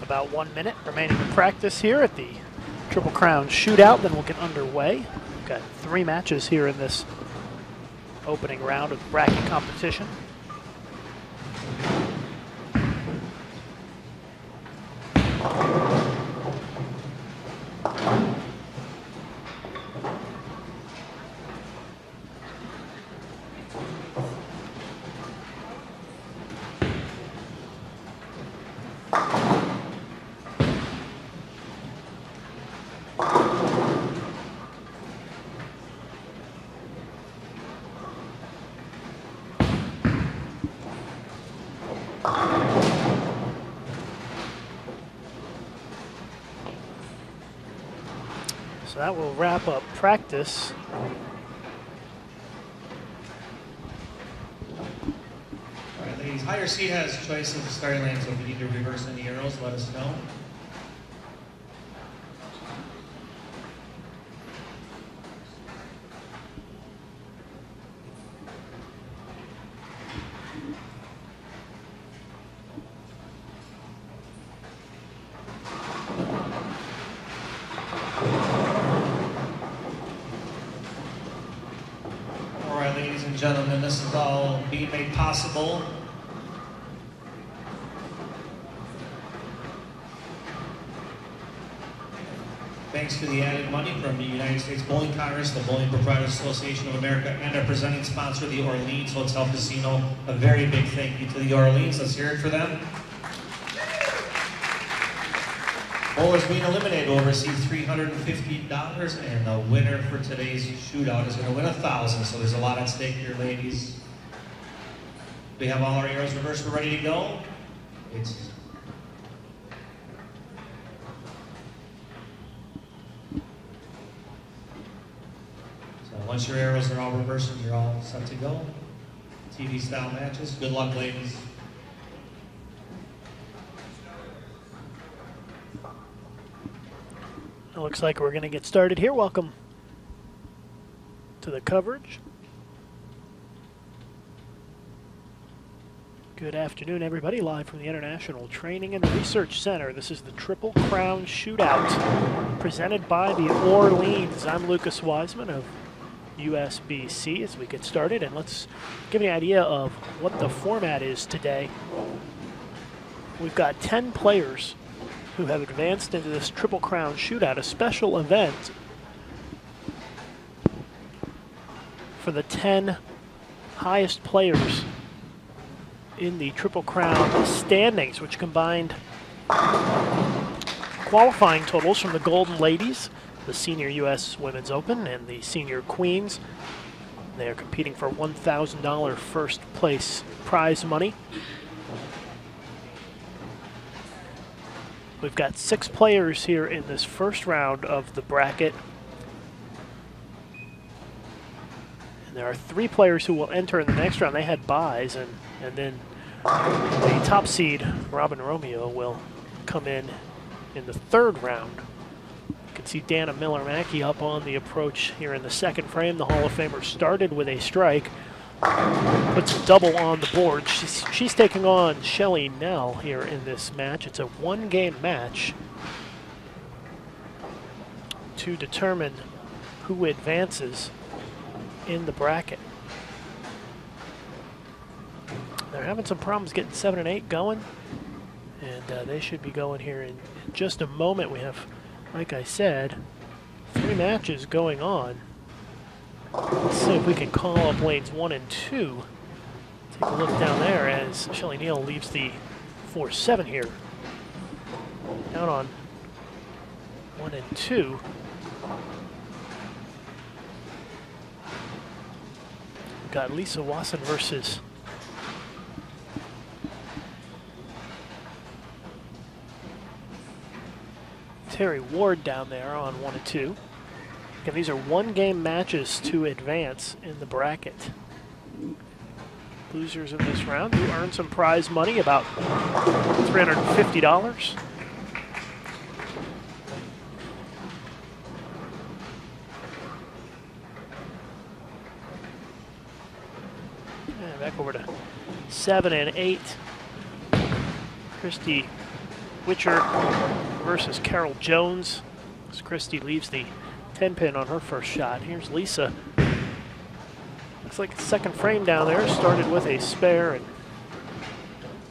About 1 minute remaining in practice here at the Triple Crown Shootout, then we'll get underway. We've got 3 matches here in this opening round of bracket competition. So that will wrap up practice. All right, ladies, higher seat has choice of the starting lane, so if you need to reverse any arrows, let us know. this is all being made possible thanks to the added money from the United States Bowling Congress, the Bowling Proprietors Association of America, and our presenting sponsor, the Orleans Hotel Casino. A very big thank you to the Orleans. Let's hear it for them. Bowlers being eliminated will receive $350, and the winner for today's shootout is going to win $1,000. So there's a lot at stake here, ladies. We have all our arrows reversed. We're ready to go. Once your arrows are all reversed, you're all set to go. TV style matches. Good luck, ladies. It looks like we're going to get started here. Welcome to the coverage. Good afternoon, everybody. Live from the International Training and Research Center. This is the Triple Crown Shootout presented by the Orleans. I'm Lucas Wiseman of USBC as we get started, and let's give you an idea of what the format is today. We've got 10 players who have advanced into this Triple Crown Shootout, a special event for the 10 highest players in the Triple Crown standings, which combined qualifying totals from the Golden Ladies, the Senior U.S. Women's Open, and the Senior Queens. They are competing for $1,000 first place prize money. We've got 6 players here in this first round of the bracket. And there are 3 players who will enter in the next round. They had byes, and then the top seed, Robin Romeo, will come in the third round. You can see Dana Miller-Mackey up on the approach here in the second frame. The Hall of Famer started with a strike, puts a double on the board. She's taking on Shelly Nell here in this match. It's a one-game match to determine who advances in the bracket. They're having some problems getting 7 and 8 going, and they should be going here in just a moment. We have, like I said, 3 matches going on. Let's see if we can call up lanes 1 and 2. Take a look down there as Shelly Neal leaves the 4-7 here. Down on 1 and 2. We've got Lisa Wasson versus Terry Ward down there on 1 and 2. Again, these are one-game matches to advance in the bracket. Losers in this round who earn some prize money, about $350. And back over to 7 and 8. Christy Witcher versus Carol Jones. As Christy leaves the 10-pin on her first shot. Here's Lisa. Looks like the second frame down there started with a spare and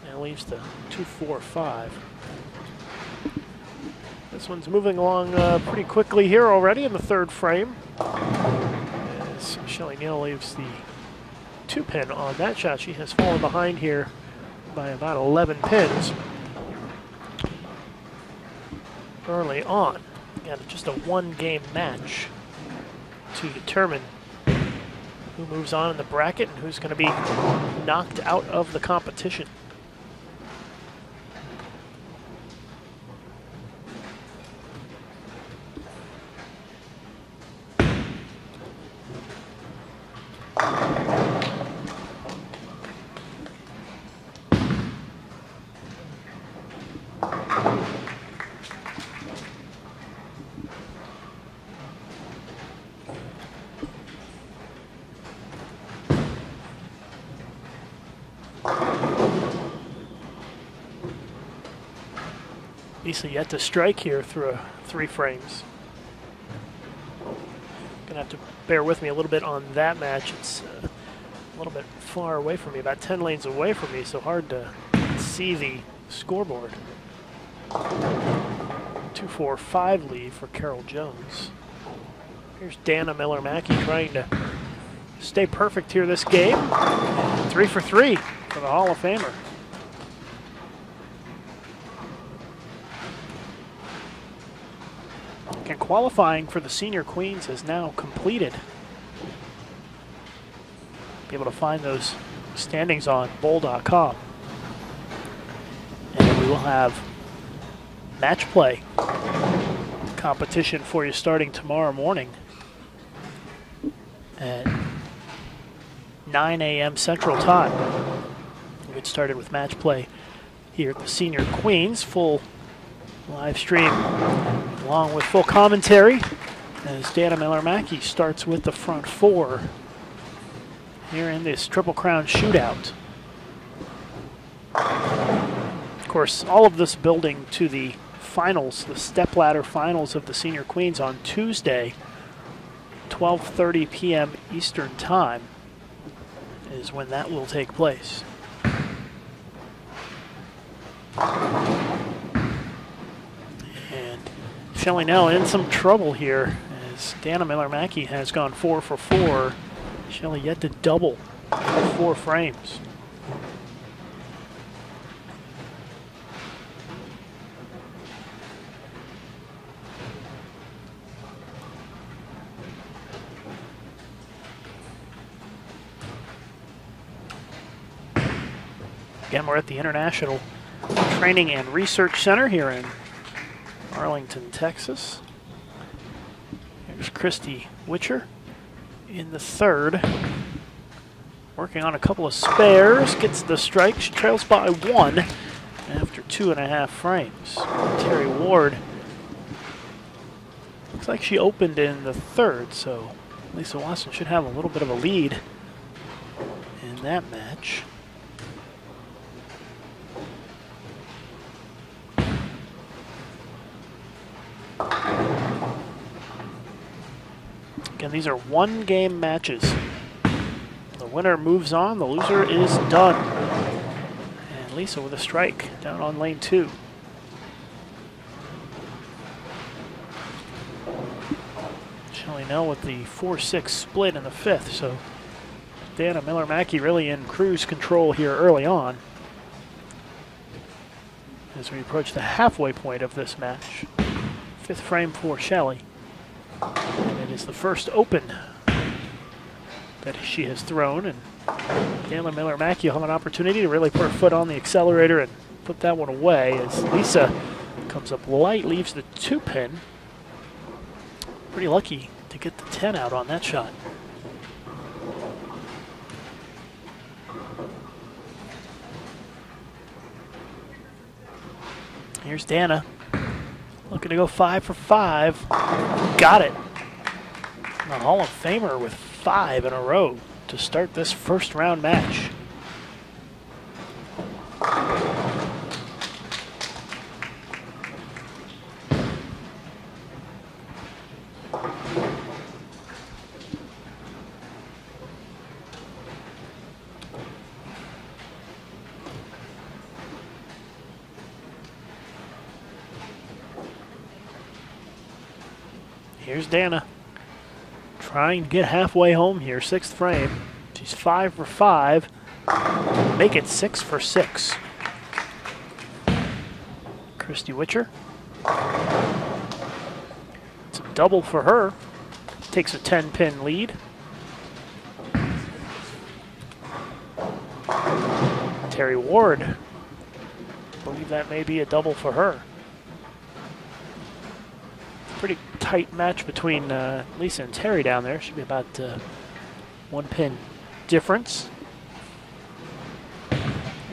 now leaves the 2-4-5. This one's moving along pretty quickly here already in the third frame. As Shelly Neal leaves the 2-pin on that shot. She has fallen behind here by about 11 pins early on. Again, just a one-game match to determine who moves on in the bracket and who's going to be knocked out of the competition. Lisa yet to strike here through 3 frames. Gonna have to bear with me a little bit on that match. It's a little bit far away from me, about 10 lanes away from me, so hard to see the scoreboard. 2-4-5 lead for Carol Jones. Here's Dana Miller-Mackey trying to stay perfect here this game. 3 for 3 for the Hall of Famer. And qualifying for the Senior Queens is now completed. Be able to find those standings on bowl.com. And we will have match play competition for you starting tomorrow morning at 9 a.m. Central Time. We'll get started with match play here at the Senior Queens. Full live stream along with full commentary as Dana Miller-Mackey starts with the front four here in this Triple Crown shootout. Of course, all of this building to the finals, the stepladder finals of the Senior Queens on Tuesday, 12:30 p.m. Eastern Time is when that will take place. And Shelley now in some trouble here as Dana Miller-Mackey has gone 4 for 4. Shelley yet to double 4 frames. Again, we're at the International Training and Research Center here in Arlington, Texas. Here's Christy Witcher in the third. Working on a couple of spares, gets the strike. She trails by 1 after 2.5 frames. Terry Ward, looks like she opened in the third, so Lisa Watson should have a little bit of a lead in that match. Again, these are one-game matches. The winner moves on, the loser is done. And Lisa with a strike down on lane 2. Shelley Nell with the 4-6 split in the 5th, so Dana Miller-Mackey really in cruise control here early on as we approach the halfway point of this match. 5th frame for Shelley. And it is the first open that she has thrown, and Dana Miller-Mackey will have an opportunity to really put her foot on the accelerator and put that one away as Lisa comes up light, leaves the 2-pin. Pretty lucky to get the 10 out on that shot. Here's Dana. Looking to go 5 for 5. Got it. A Hall of Famer with 5 in a row to start this first round match. Here's Dana trying to get halfway home here, 6th frame. She's 5 for 5. Make it 6 for 6. Christy Witcher. It's a double for her. Takes a 10-pin lead. Terry Ward. I believe that may be a double for her. Pretty tight match between Lisa and Terry down there. Should be about 1 pin difference.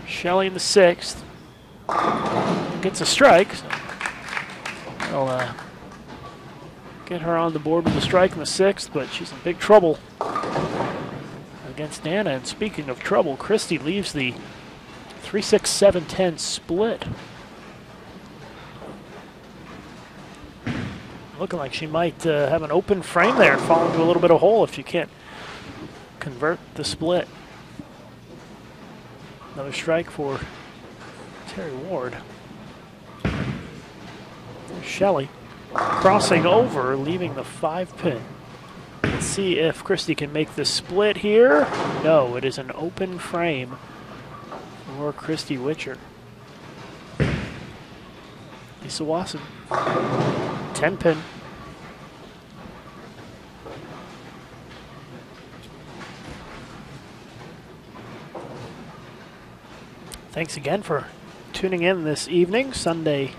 Shelley in the 6th. Gets a strike. So that'll get her on the board with a strike in the 6th, but she's in big trouble against Dana. And speaking of trouble, Christy leaves the 3-6-7-10 split. Looking like she might have an open frame there and fall into a little bit of hole if she can't convert the split. Another strike for Terry Ward. Shelley crossing over, leaving the 5-pin. Let's see if Christie can make the split here. No, it is an open frame for Christie Witcher. Lisa Wasson, 10-pin. Thanks again for tuning in this evening, Sunday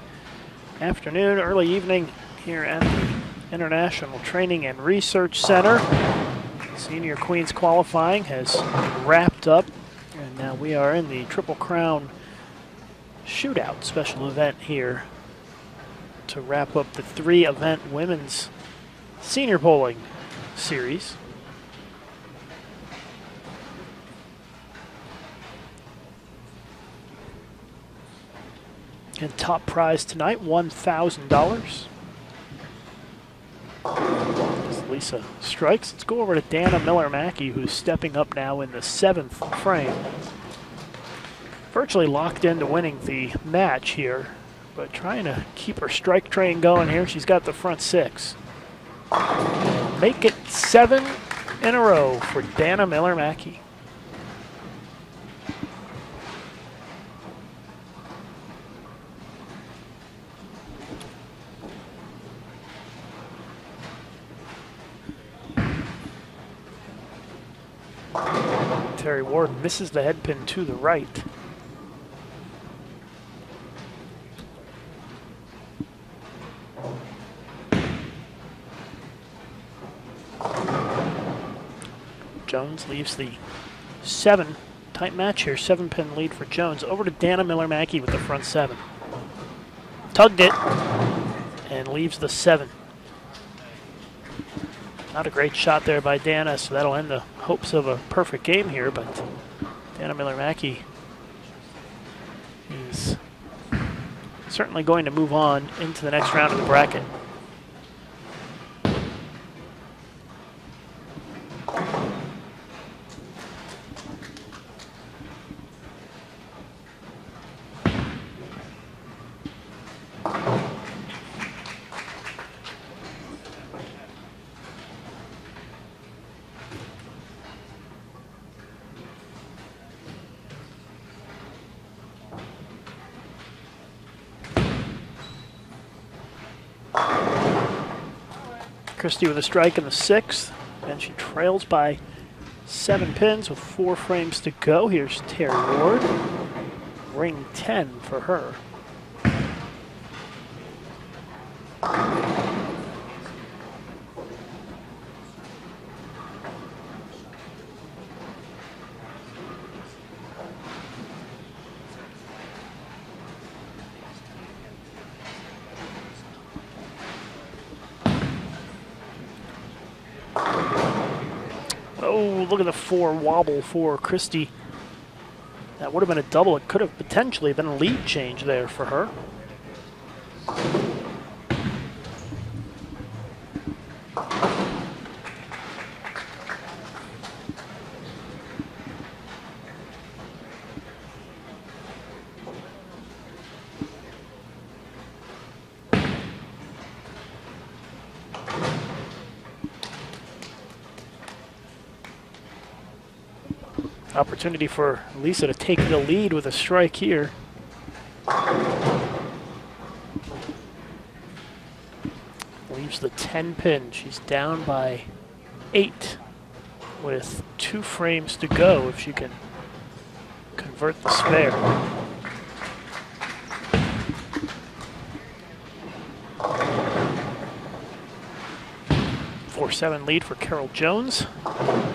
afternoon, early evening here at the International Training and Research Center. Senior Queens qualifying has wrapped up, and now we are in the Triple Crown Shootout special event here to wrap up the 3-event women's senior bowling series. And top prize tonight, $1,000. As Lisa strikes, let's go over to Dana Miller-Mackey, who's stepping up now in the 7th frame. Virtually locked into winning the match here, but trying to keep her strike train going here. She's got the front 6. And make it 7 in a row for Dana Miller-Mackey. Terry Ward misses the head pin to the right. Jones leaves the 7. Tight match here, 7-pin lead for Jones. Over to Dana Miller-Mackey with the front 7. Tugged it and leaves the 7. Not a great shot there by Dana, so that'll end the hopes of a perfect game here, but Dana Miller-Mackey is certainly going to move on into the next round of the bracket. Christie with a strike in the 6th, and she trails by 7 pins with 4 frames to go. Here's Terry Ward, ring 10 for her. Oh, look at the 4 wobble for Christie. That would have been a double. It could have potentially been a lead change there for her. Opportunity for Lisa to take the lead with a strike here. Leaves the 10 pin. She's down by 8 with 2 frames to go if she can convert the spare. 4-7 lead for Carol Jones.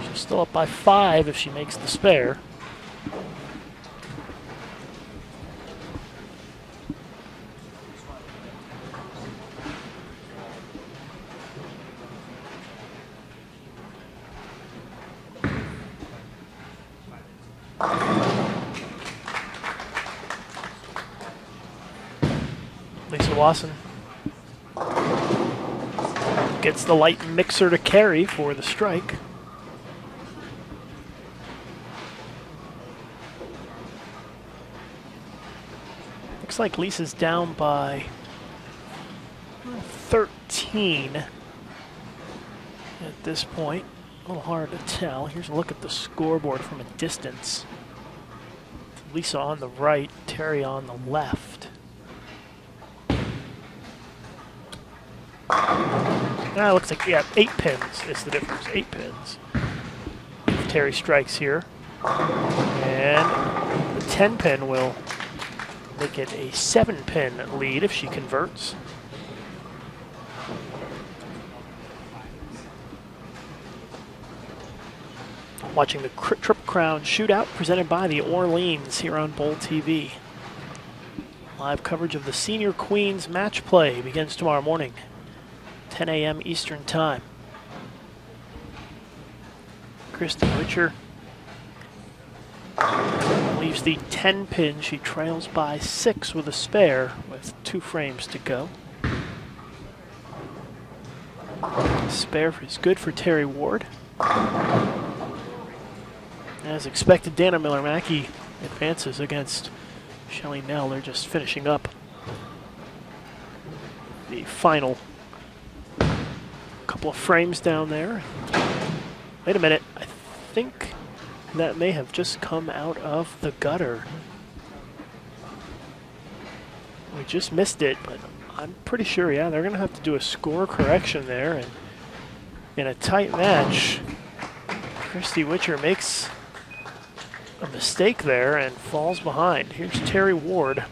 She's still up by 5 if she makes the spare. Lisa Wasson gets the light mixer to carry for the strike. Looks like Lisa's down by 13 at this point. A little hard to tell. Here's a look at the scoreboard from a distance. Lisa on the right, Terry on the left. Looks like, yeah, 8 pins is the difference. 8 pins. Terry strikes here. And the 10 pin will make it a 7 pin lead if she converts. Watching the Triple Crown Shootout presented by the Orleans here on Bowl TV. Live coverage of the Senior Queens match play begins tomorrow morning, 10 a.m. Eastern Time. Christy Witcher leaves the 10 pin. She trails by 6 with a spare with 2 frames to go. Spare is good for Terry Ward. As expected, Dana Miller-Mackey advances against Shelly Nell. They're just finishing up the final couple of frames down there. Wait a minute, I think that may have just come out of the gutter. We just missed it, but I'm pretty sure, yeah, they're going to have to do a score correction there. And in a tight match, Christy Witcher makes a mistake there and falls behind. Here's Terry Ward.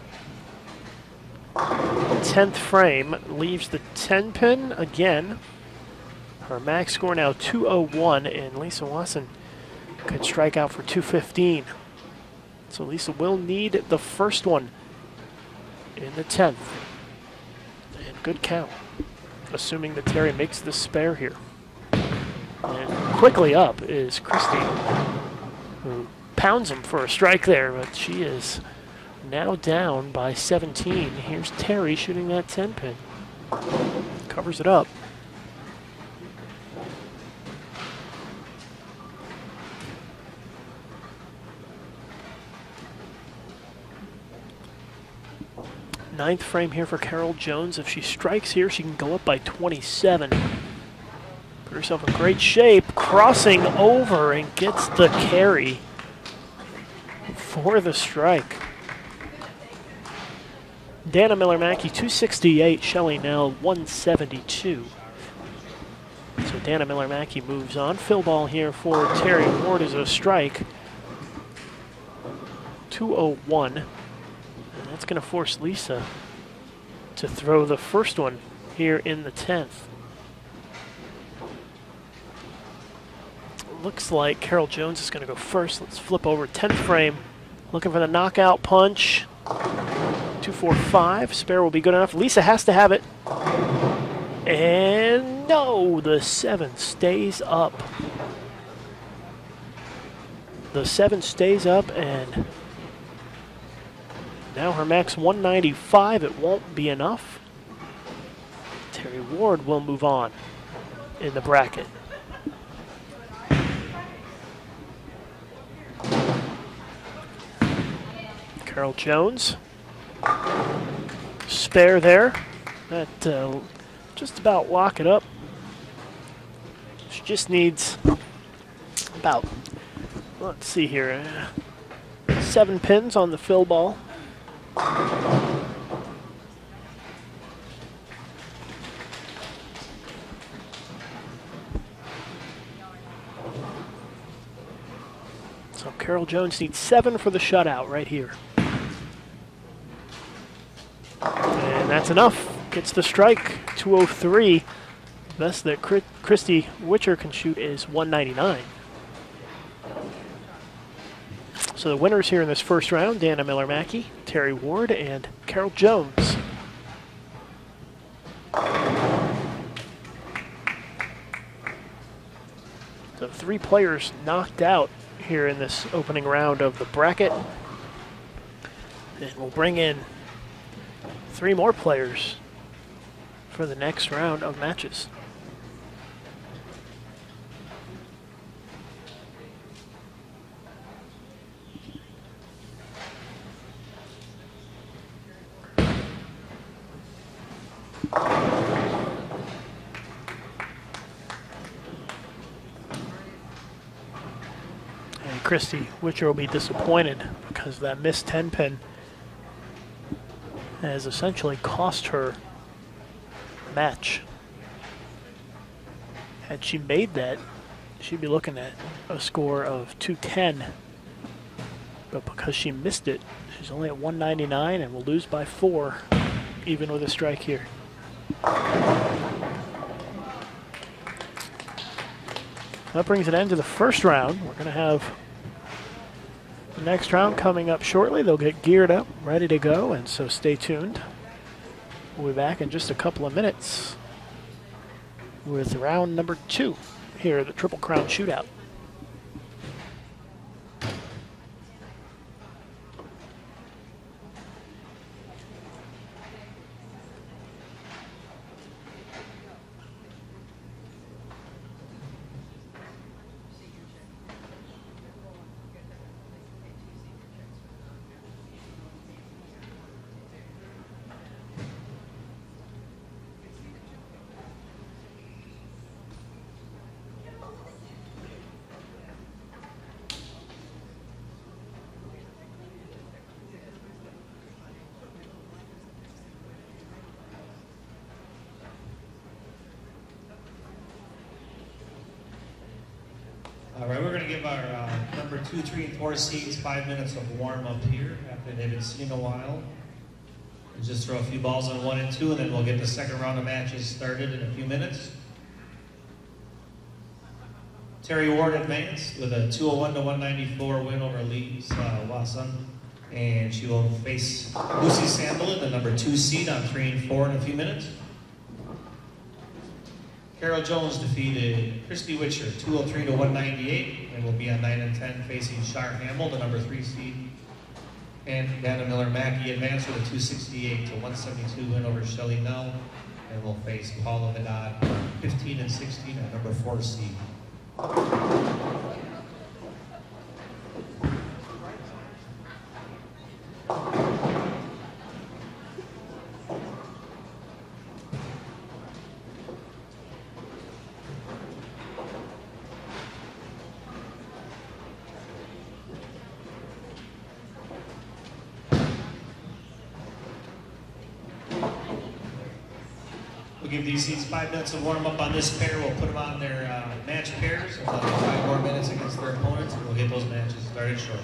10th frame, leaves the 10 pin again. Her max score now 201, and Lisa Wasson could strike out for 215. So Lisa will need the first one in the 10th. And good count, assuming that Terry makes the spare here. And quickly up is Christy, who pounds him for a strike there, but she is now down by 17. Here's Terry shooting that 10 pin. Covers it up. Ninth frame here for Carol Jones. If she strikes here, she can go up by 27. Put herself in great shape, crossing over and gets the carry for the strike. Dana Miller-Mackey 268, Shelly Nell 172. So Dana Miller-Mackey moves on. Fill ball here for Terry Ward is a strike. 201. And that's going to force Lisa to throw the first one here in the 10th. Looks like Carol Jones is going to go first. Let's flip over 10th frame. Looking for the knockout punch. 245. Spare will be good enough. Lisa has to have it. And no, the 7 stays up. The 7 stays up, and now her max 195. It won't be enough. Terry Ward will move on in the bracket. Carol Jones, spare there. That just about lock it up. She just needs about, let's see here, 7 pins on the fill ball. So Carol Jones needs 7 for the shutout right here. And that's enough. Gets the strike, 203. Best that Christy Witcher can shoot is 199. So the winners here in this first round, Dana Miller-Mackey, Terry Ward, and Carol Jones. So 3 players knocked out here in this opening round of the bracket. And we'll bring in 3 more players for the next round of matches. Christy Witcher will be disappointed because that missed 10 pin has essentially cost her match. Had she made that, she'd be looking at a score of 210. But because she missed it, she's only at 199 and will lose by 4, even with a strike here. That brings an end to the first round. We're going to have the next round coming up shortly. They'll get geared up, ready to go, and so stay tuned. We'll be back in just a couple of minutes with round number 2 here at the Triple Crown Shootout. All right, we're going to give our number 2, 3, and 4 seeds 5 minutes of warm-up here after they've been seen a while. We'll just throw a few balls on 1 and 2, and then we'll get the second round of matches started in a few minutes. Terry Ward advanced with a 201-194 win over Lee Wasson, and she will face Lucy Sandelin, the number 2 seed, on 3 and 4 in a few minutes. Carol Jones defeated Christy Witcher 203-198 and will be on 9 and 10 facing Shar Hamill, the number 3 seed. And Dana Miller Mackey advanced with a 268-172 win over Shelley Nell and will face Paula Vidal 15 and 16 at number 4 seed. We'll give these seeds 5 minutes of warm-up on this pair. We'll put them on their match pairs. We'll have 5 more minutes against their opponents, and we'll get those matches started shortly.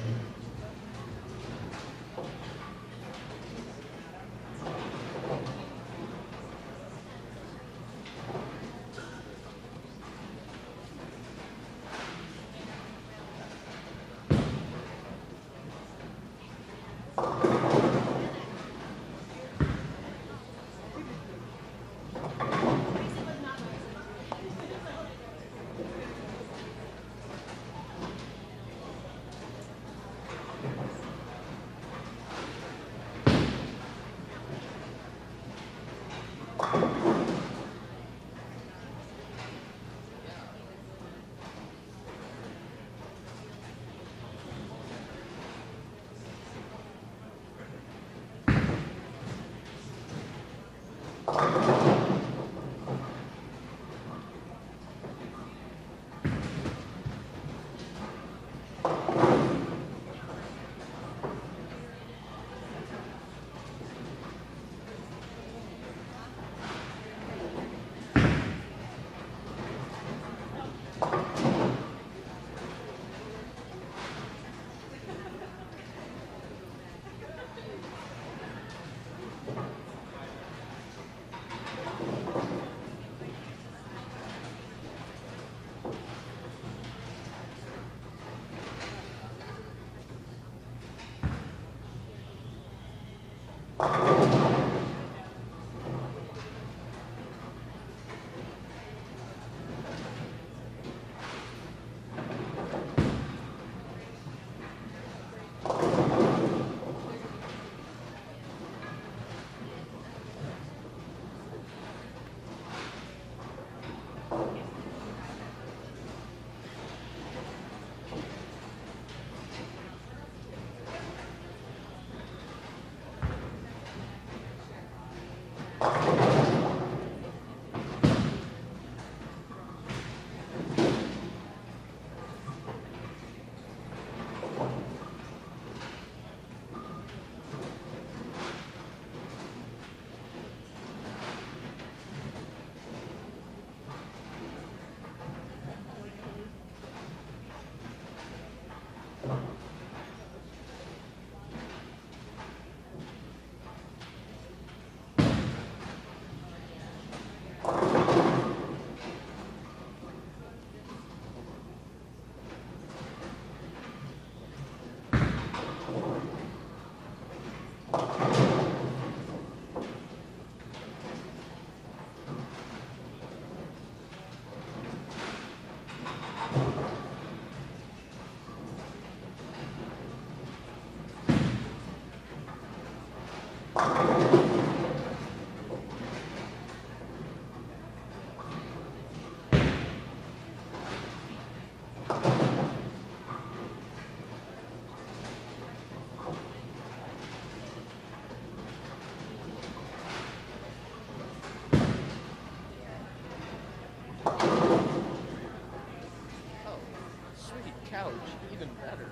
even better.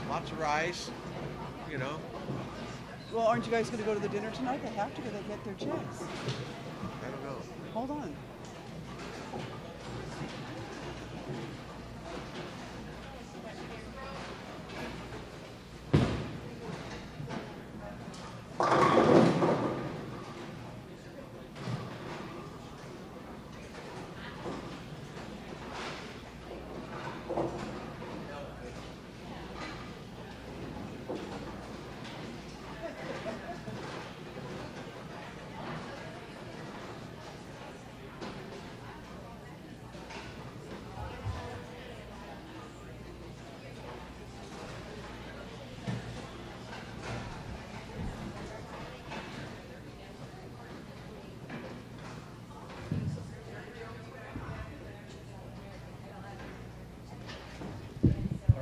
Lots of rice, you know. Well, aren't you guys going to go to the dinner tonight? They have to go. They get their checks. I don't know. Hold on.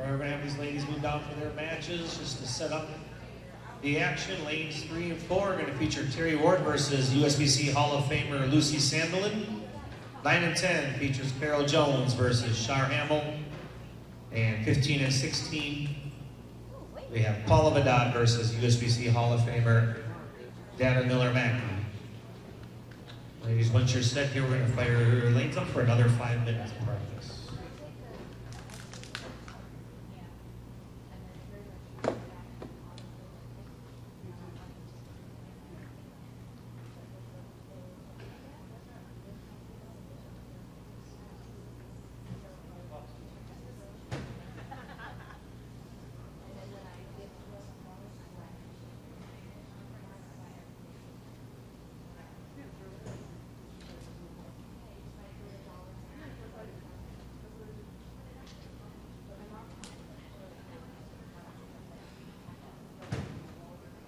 We're going to have these ladies move down for their matches just to set up the action. Lanes 3 and 4 are going to feature Terry Ward versus USBC Hall of Famer Lucy Sandelin. 9 and 10 features Carol Jones versus Shar Hamill. And 15 and 16, we have Paula Vidal versus USBC Hall of Famer Dana Miller-Mackey. Ladies, once you're set here, we're going to fire your lanes up for another 5 minutes of practice.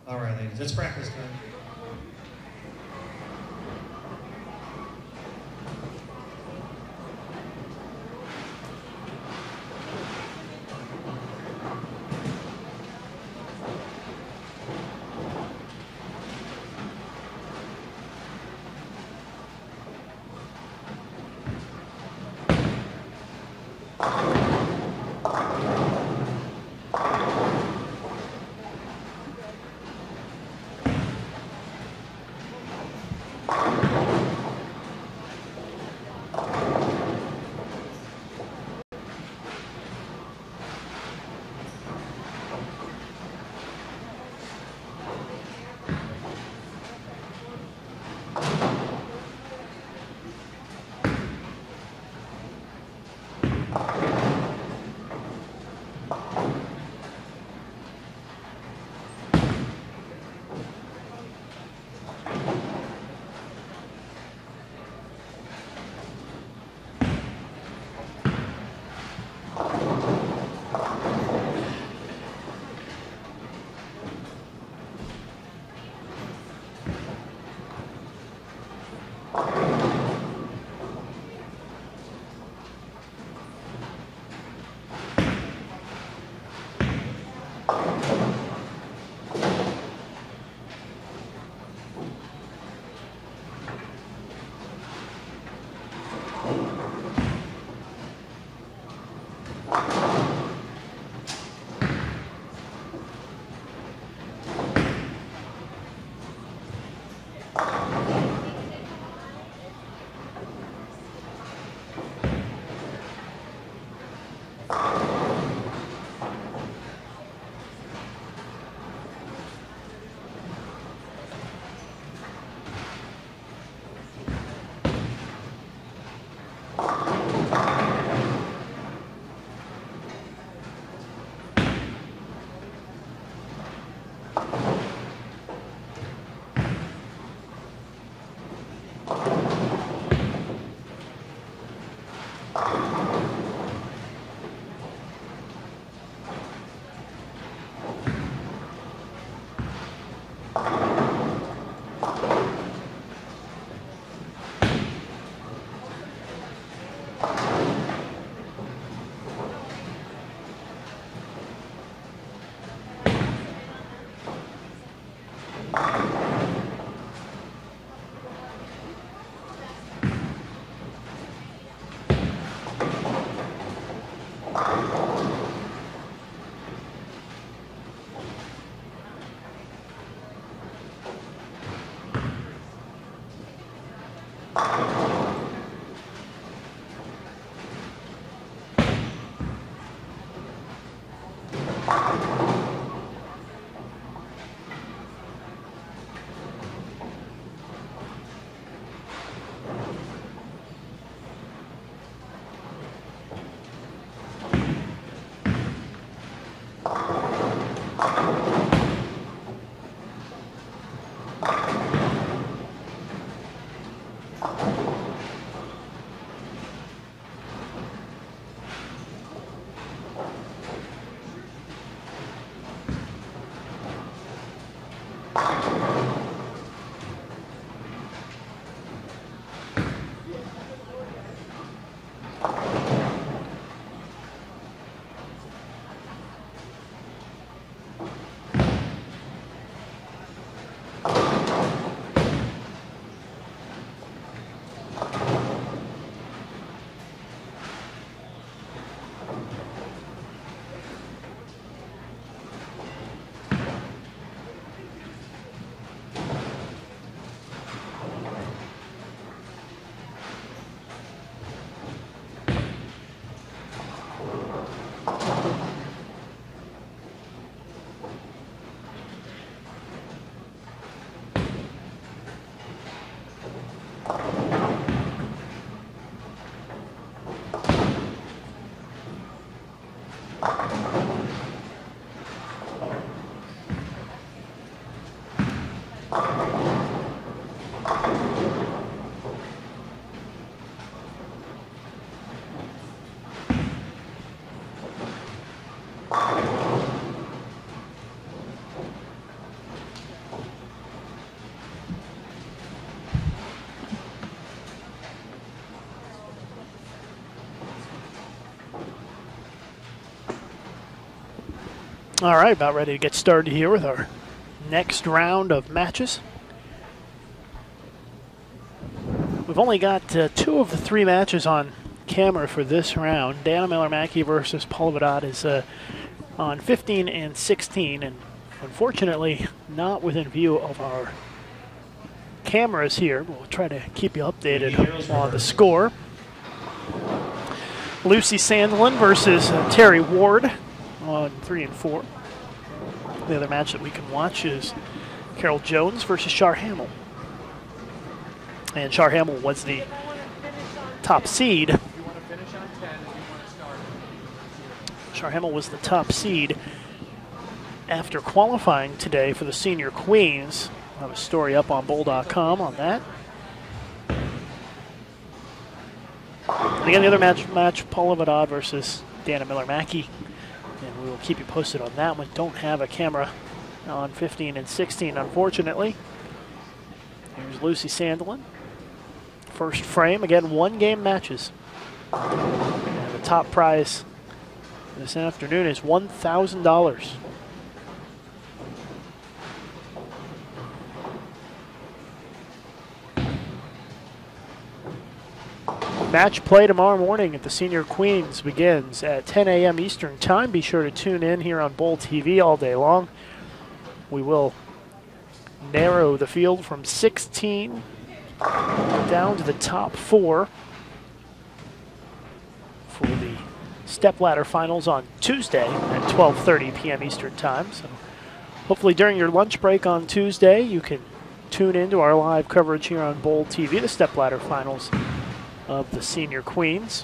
All right, ladies, it's practice time. All right, about ready to get started here with our next round of matches. We've only got 2 of the 3 matches on camera for this round. Dana Miller-Mackey versus Paul Vidot is on 15 and 16, and unfortunately not within view of our cameras here. We'll try to keep you updated on the score. Lucy Sandlin versus Terry Ward on 3 and 4. The other match that we can watch is Carol Jones versus Char Hamill. And Char Hamill was the top seed. Char Hamill was the top seed after qualifying today for the Senior Queens. I have a story up on bowl.com on that. And again, the other match Paula Vidot versus Dana Miller-Mackey. And we will keep you posted on that one. Don't have a camera on 15 and 16, unfortunately. Here's Lucy Sandlin. First frame, again, 1-game matches. And the top prize this afternoon is $1,000. Match play tomorrow morning at the Senior Queens begins at 10 a.m. Eastern Time. Be sure to tune in here on Bowl TV all day long. We will narrow the field from 16 down to the top 4 for the stepladder finals on Tuesday at 12:30 p.m. Eastern Time. So hopefully during your lunch break on Tuesday, you can tune into our live coverage here on Bowl TV, the stepladder finals of the Senior Queens.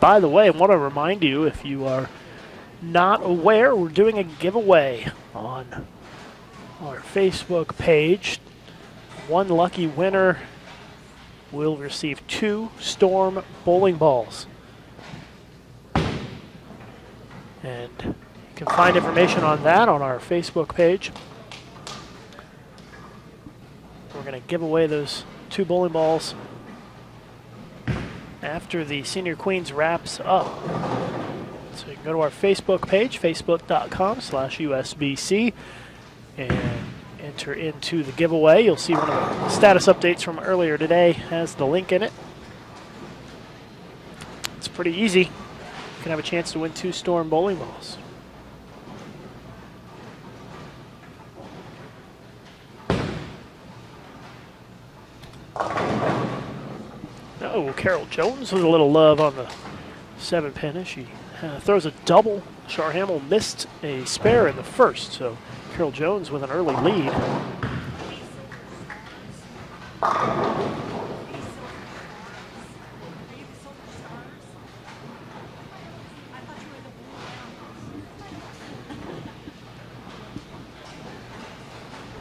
By the way, I want to remind you, if you are not aware, we're doing a giveaway on our Facebook page. One lucky winner will receive 2 Storm bowling balls. And you can find information on that on our Facebook page. We're going to give away those 2 bowling balls after the Senior Queens wraps up. So you can go to our Facebook page, facebook.com/USBC, and enter into the giveaway. You'll see one of the status updates from earlier today has the link in it. It's pretty easy. You can have a chance to win 2 Storm bowling balls. Oh, Carol Jones with a little love on the 7-pin as she throws a double. Char Hamill missed a spare in the first, so Carol Jones with an early lead.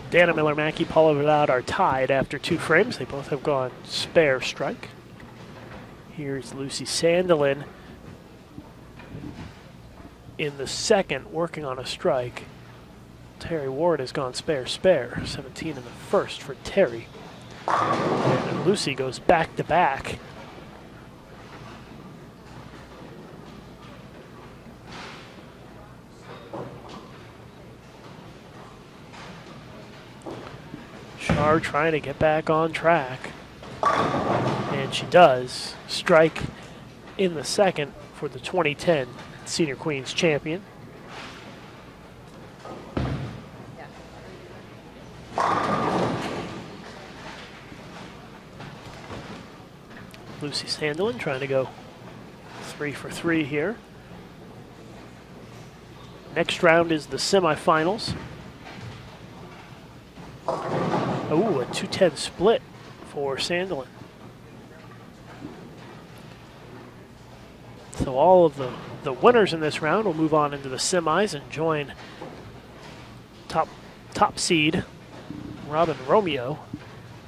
Dana Miller-Mackey, Paula Vidal are tied after 2 frames. They both have gone spare strike. Here's Lucy Sandelin in the second, working on a strike. Terry Ward has gone spare. 17 in the first for Terry. And Lucy goes back to back. Char trying to get back on track. And she does. Strike in the second for the 2010 Senior Queens champion. Lucy Sandelin trying to go 3 for 3 here. Next round is the semifinals. Oh, a 2-10 split for Sandelin. So all of the winners in this round will move on into the semis and join top seed Robin Romeo.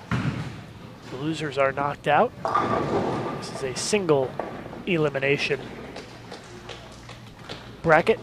The losers are knocked out. This is a single elimination bracket.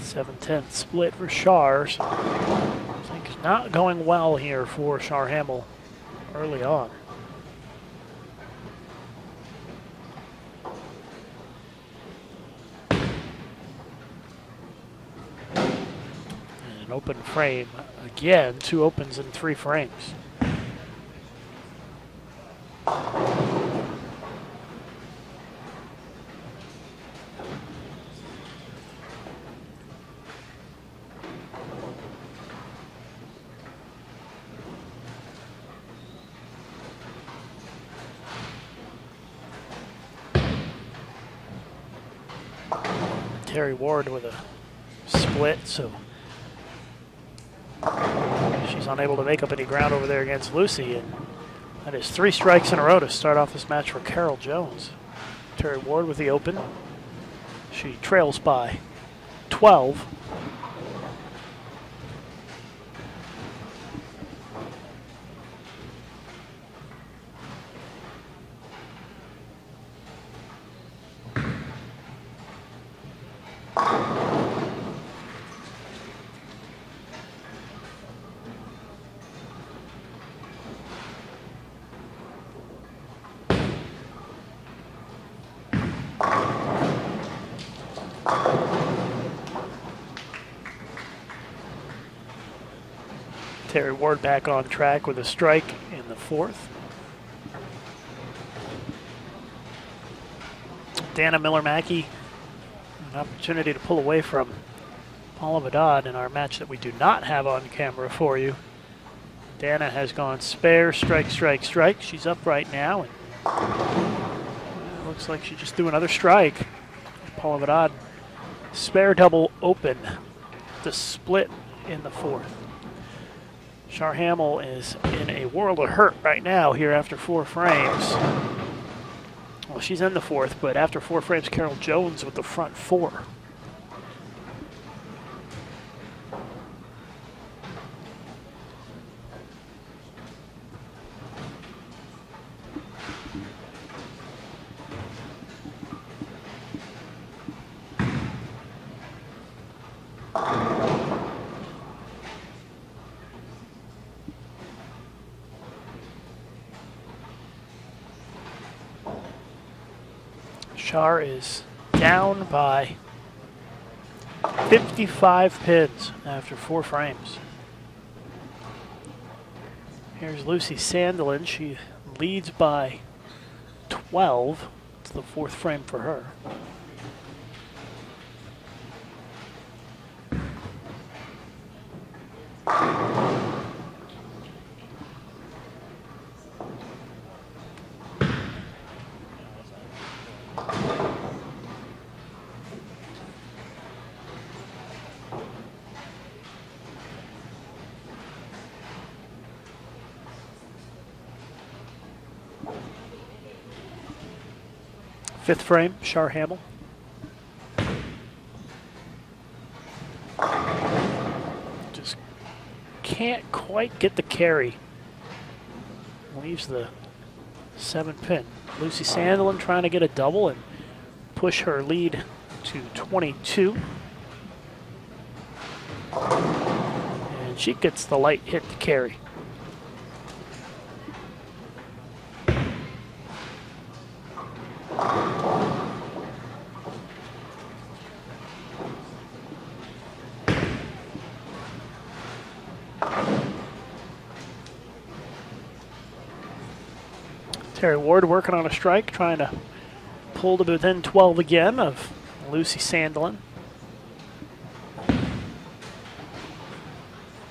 Seven-10 split for Char. So things not going well here for Char Hamill early on. And an open frame. Again, 2 opens in 3 frames. Terry Ward with a split, so she's unable to make up any ground over there against Lucy, and that is 3 strikes in a row to start off this match for Carol Jones. Terry Ward with the open. She trails by 12. Terry Ward back on track with a strike in the 4th. Dana Miller-Mackey An opportunity to pull away from Paula Vidal in our match that we do not have on camera for you. Dana has gone spare, strike, strike, strike. She's up right now. And looks like she just threw another strike. Paula Vidal spare double open to split in the fourth. Char Hamill is in a world of hurt right now here after 4 frames. Well, she's in the fourth, but after 4 frames, Carol Jones with the front 4. Char is down by 55 pins after 4 frames. Here's Lucy Sandelin. She leads by 12. It's the 4th frame for her. Fifth frame, Char Hamill. Just can't quite get the carry. Leaves the 7 pin. Lucy Sandelin trying to get a double and push her lead to 22. And she gets the light hit to carry. Terry Ward working on a strike, trying to pull to within 12 again of Lucy Sandelin.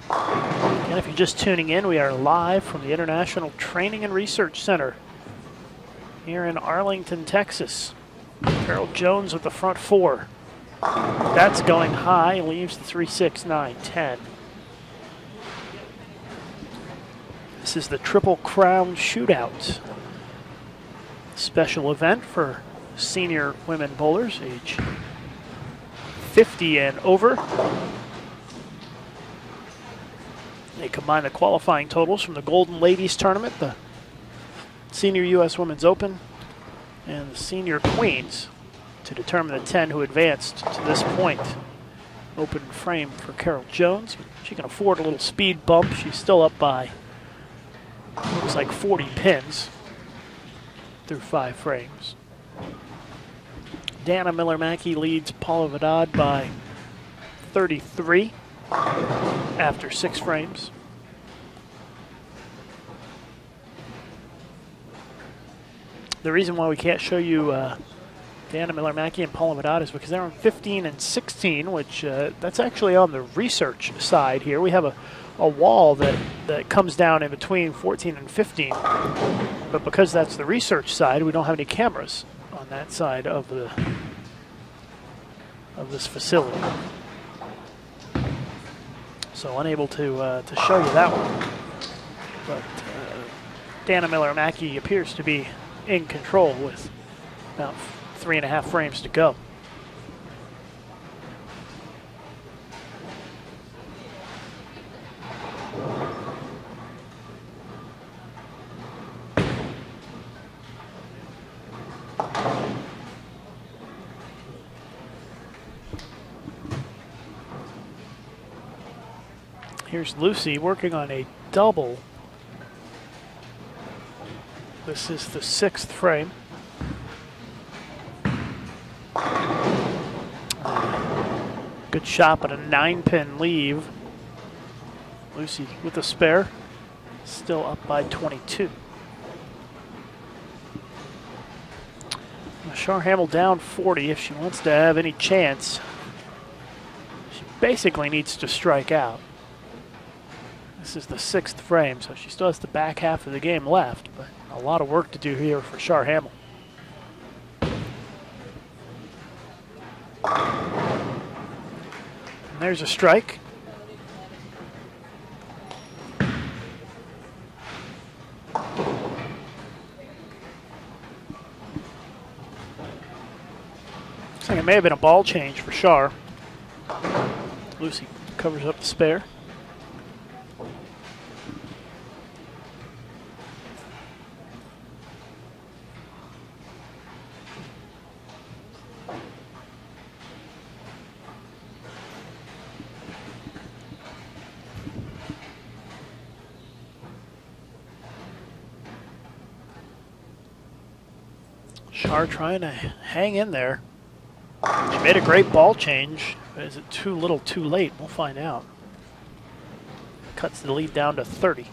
And if you're just tuning in, we are live from the International Training and Research Center here in Arlington, Texas. Carol Jones with the front 4. That's going high, leaves the 3, 6, 9, 10. This is the Triple Crown Shootout. Special event for senior women bowlers, age 50 and over. They combine the qualifying totals from the Golden Ladies Tournament, the Senior U.S. Women's Open, and the Senior Queens to determine the 10 who advanced to this point. Open frame for Carol Jones. She can afford a little speed bump. She's still up by, looks like 40 pins through 5 frames. Dana Miller-Mackey leads Paula Vidal by 33 after 6 frames. The reason why we can't show you Dana Miller-Mackey and Paula Vidal is because they're on 15 and 16, which that's actually on the research side here. We have a wall that comes down in between 14 and 15. But because that's the research side, we don't have any cameras on that side of this facility. So unable to show you that one. But Dana Miller-Mackey appears to be in control with about 3.5 frames to go. Here's Lucy working on a double. This is the 6th frame. Good shot, but a 9-pin leave. Lucy with a spare, still up by 22. Char Hamill down 40 if she wants to have any chance. She basically needs to strike out. This is the 6th frame, so she still has the back half of the game left, but a lot of work to do here for Char Hamill. And there's a strike. Looks like it may have been a ball change for Char. Lucy covers up the spare. Char trying to hang in there. She made a great ball change. But is it too little too late? We'll find out. Cuts the lead down to 30.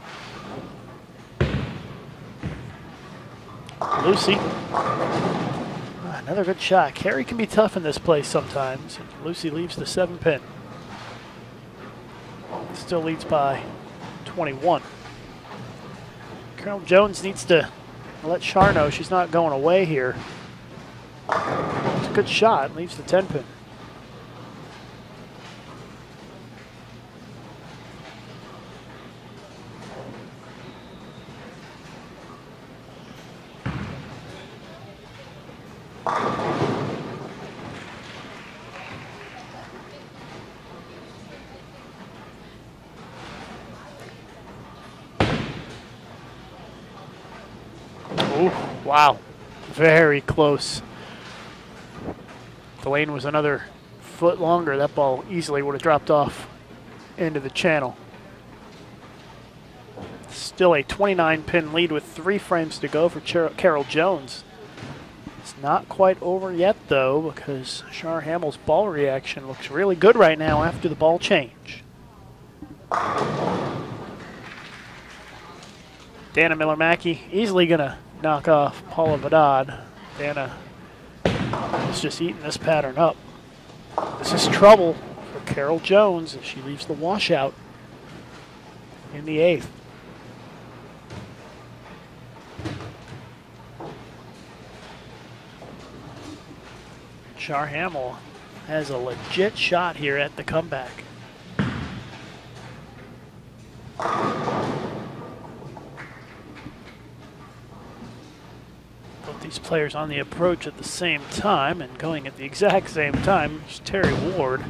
Lucy. Another good shot. Carey can be tough in this place sometimes. Lucy leaves the 7-pin. Still leads by 21. Carol Jones needs to let Char know she's not going away here. It's a good shot. Leaves the 10-pin. Wow, very close. If the lane was another foot longer, that ball easily would have dropped off into the channel. Still a 29-pin lead with 3 frames to go for Carol Jones. It's not quite over yet, though, because Char Hamill's ball reaction looks really good right now after the ball change. Dana Miller-Mackey easily going to knock off Paula Vedad. Dana is just eating this pattern up. This is trouble for Carol Jones as she leaves the washout in the 8th. Char Hamill has a legit shot here at the comeback. These players on the approach at the same time and going at the exact same time is Terry Ward.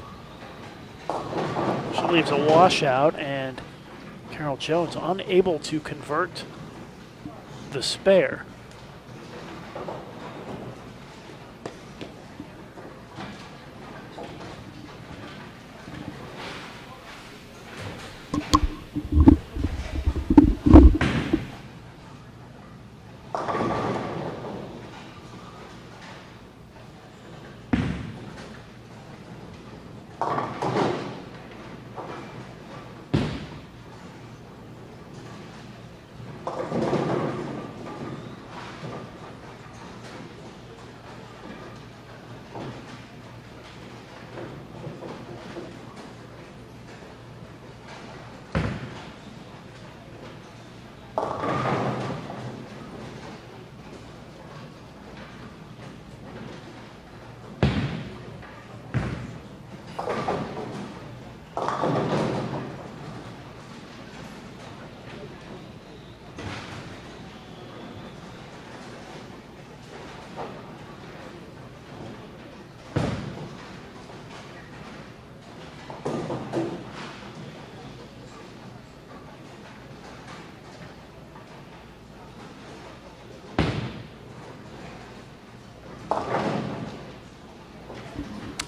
She leaves a washout, and Carol Jones unable to convert the spare.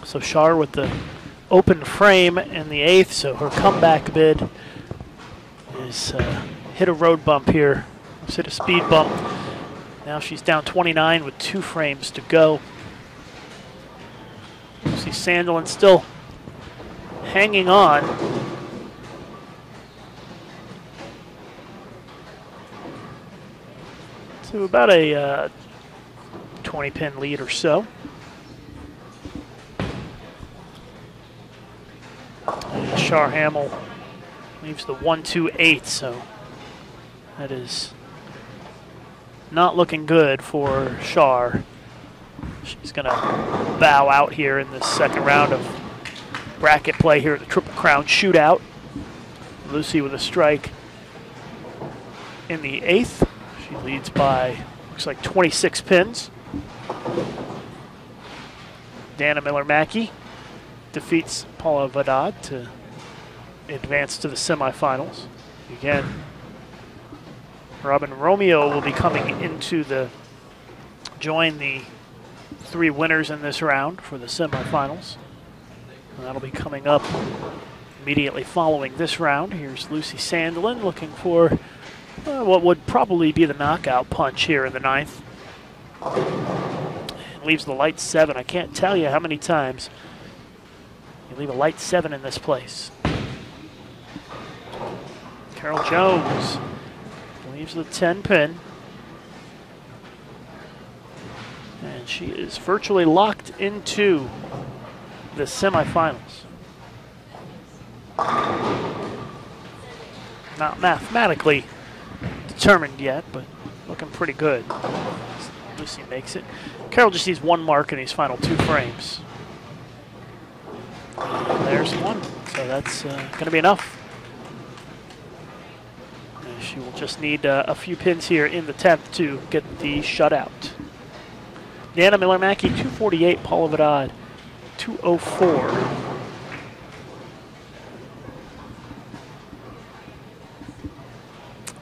So Char with the open frame in the 8th, so her comeback bid is hit a road bump here. Let's hit a speed bump. Now she's down 29 with 2 frames to go. You see Sandelin still hanging on. To about a 20-pin lead or so. And Shar Hamill leaves the 1-2-8, so that is not looking good for Shar. She's going to bow out here in this second round of bracket play here at the Triple Crown Shootout. Lucy with a strike in the 8th. She leads by, looks like 26 pins. Dana Miller-Mackey defeats Paula Vadad to advance to the semifinals. Again, Robin Romeo will be coming into join the 3 winners in this round for the semifinals. And that'll be coming up immediately following this round. Here's Lucy Sandelin looking for what would probably be the knockout punch here in the 9th. Leaves the light 7. I can't tell you how many times you leave a light 7 in this place. Carol Jones leaves the 10-pin. And she is virtually locked into the semifinals. Not mathematically determined yet, but looking pretty good. Lucy makes it. Carol just needs 1 mark in these final 2 frames. And there's 1, so that's going to be enough. And she will just need a few pins here in the 10th to get the shutout. Dana Miller-Mackey, 248. Paula Vadad, 204.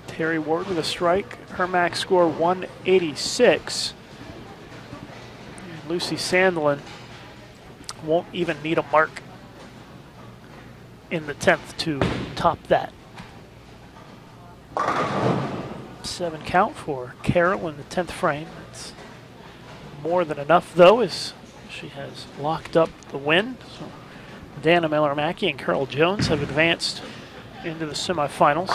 Terry Ward with a strike. Her max score 186. And Lucy Sandelin won't even need a mark in the 10th to top that. 7 count for Carol in the 10th frame. That's more than enough, though, as she has locked up the win. So Dana Miller-Mackey and Carol Jones have advanced into the semifinals.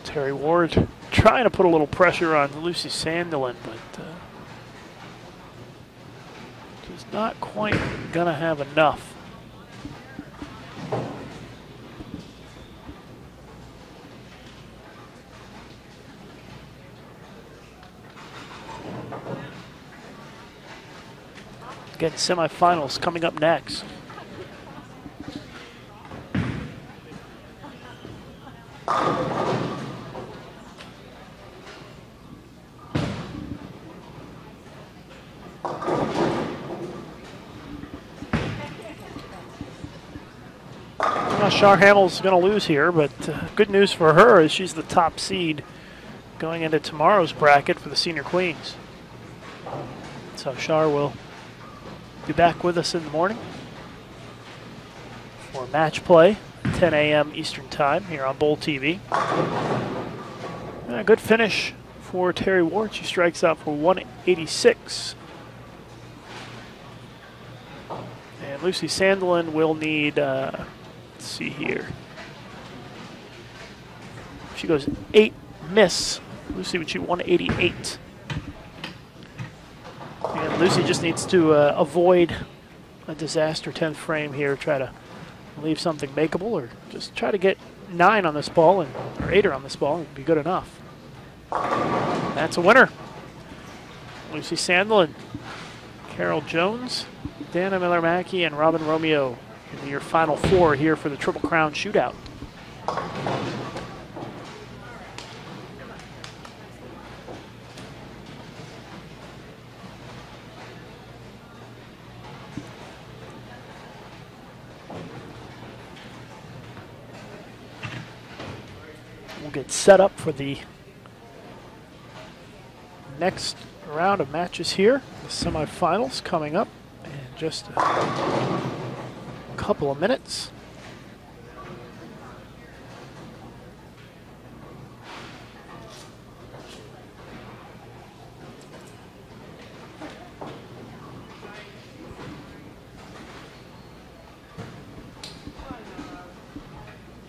Terry Ward trying to put a little pressure on Lucy Sandelin, but just not quite gonna have enough. Again, semifinals coming up next. Shar Hamill's going to lose here, but good news for her is she's the top seed going into tomorrow's bracket for the Senior Queens. So Shar will be back with us in the morning for match play, 10 a.m. Eastern Time here on Bowl TV. And a good finish for Terry Ward. She strikes out for 186. And Lucy Sandelin will need, let's see here. She goes 8 miss. Lucy would shoot 188. And Lucy just needs to avoid a disaster 10th frame here, try to leave something makeable, or just try to get 9 on this ball, or 8 on this ball, and be good enough. That's a winner. Lucy Sandelin, Carol Jones, Dana Miller-Mackey, and Robin Romeo in your final 4 here for the Triple Crown Shootout. We'll get set up for the next round of matches here. The semifinals coming up in just a couple of minutes.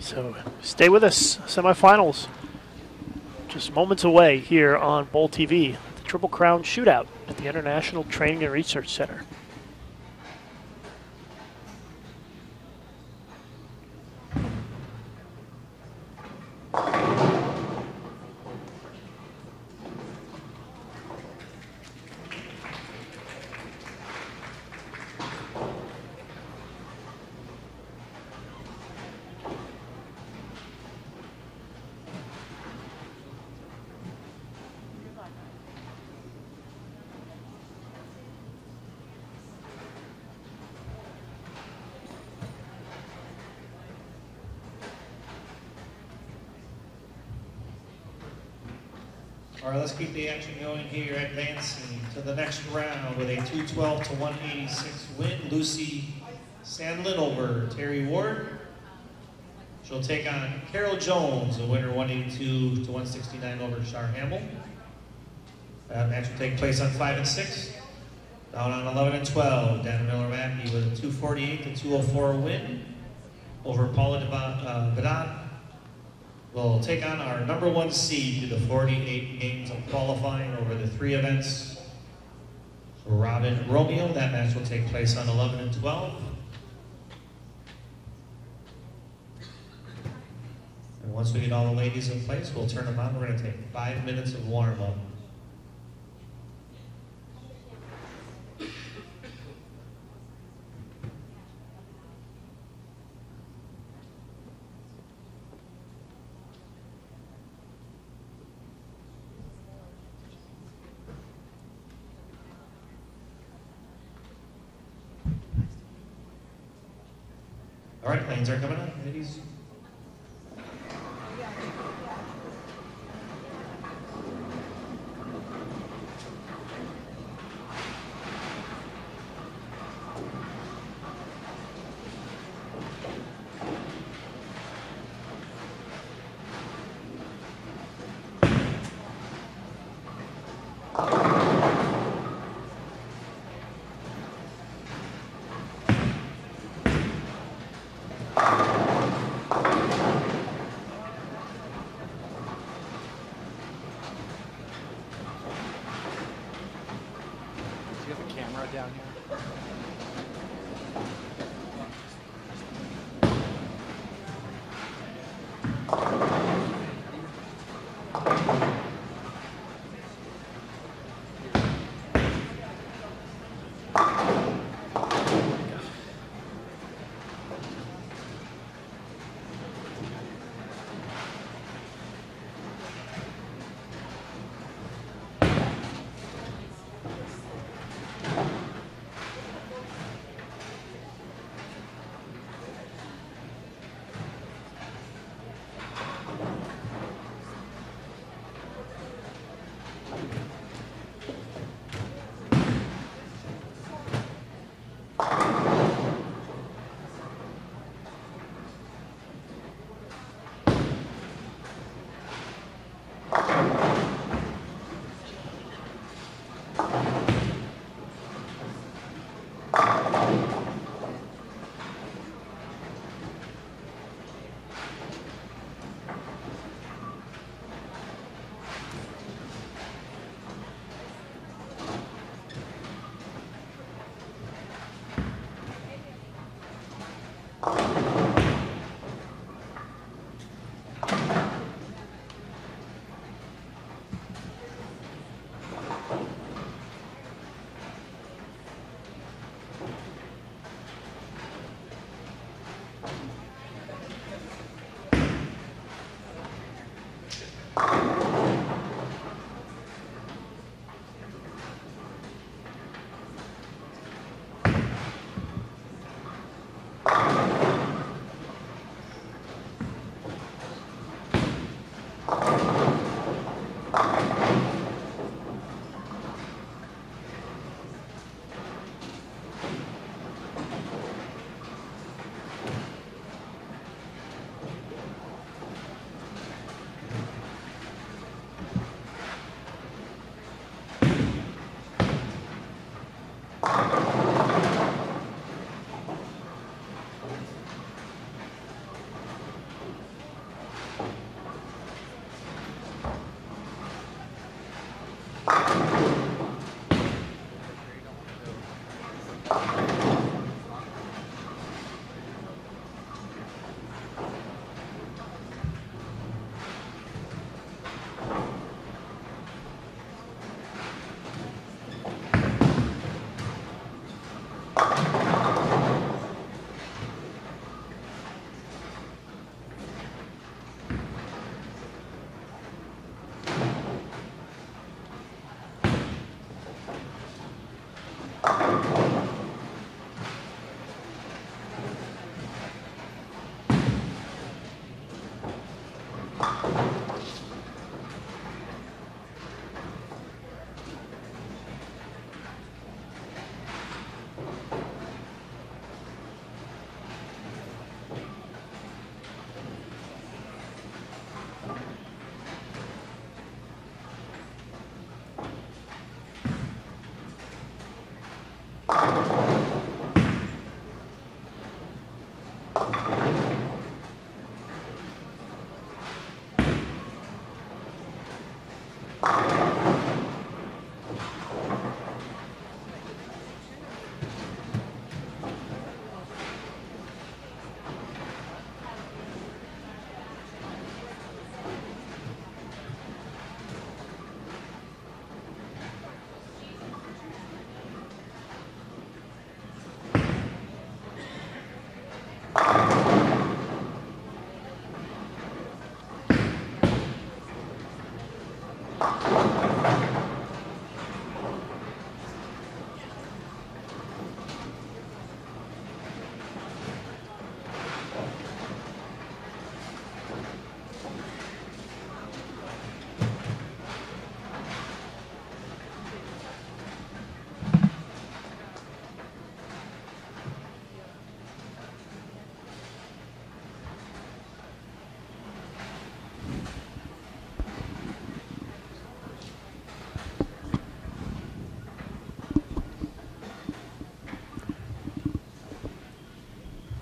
So stay with us. Semifinals Just moments away here on Bowl TV, the Triple Crown Shootout at the International Training and Research Center. All right, let's keep the action going here, advancing to the next round with a 212 to 186 win. Lucy Sandlin over Terry Ward. She'll take on Carol Jones, a winner 182 to 169 over Shar Hamill. That match will take place on 5 and 6. Down on 11 and 12, Dana Miller-Mackey with a 248 to 204 win over Paula Vedant. We'll take on our #1 seed through the 48 games of qualifying over the 3 events. Robin Romeo, that match will take place on 11 and 12. And once we get all the ladies in place, we'll turn them on. We're going to take 5 minutes of warm-up. All right, lanes are coming up, ladies. Down here.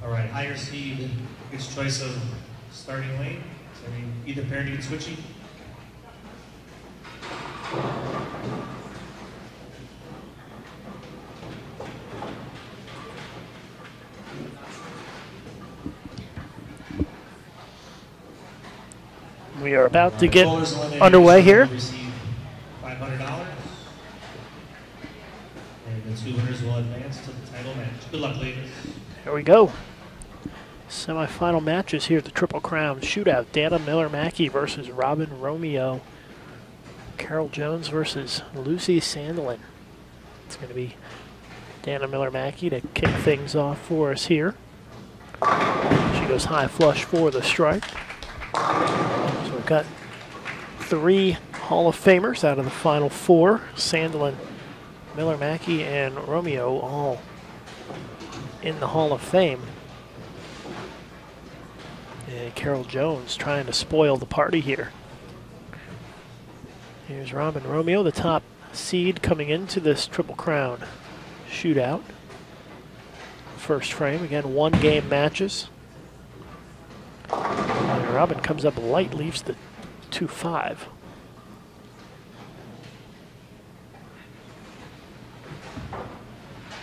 All right, higher seed gets choice of starting lane. So either pair needs switching. We are about to Right, get bowlers eliminated underway will here. receive $500. And the two winners will advance to the title match. Good luck, ladies. Here we go. Semifinal matches here at the Triple Crown Shootout. Dana Miller-Mackey versus Robin Romeo. Carol Jones versus Lucy Sandelin. It's going to be Dana Miller-Mackey to kick things off for us here. She goes high flush for the strike. So we've got 3 Hall of Famers out of the final 4. Sandelin, Miller-Mackey, and Romeo all in the Hall of Fame. And Carol Jones trying to spoil the party here. Here's Robin Romeo, the top seed coming into this Triple Crown Shootout. First frame, again, 1-game matches. And Robin comes up light, leaves the 2-5.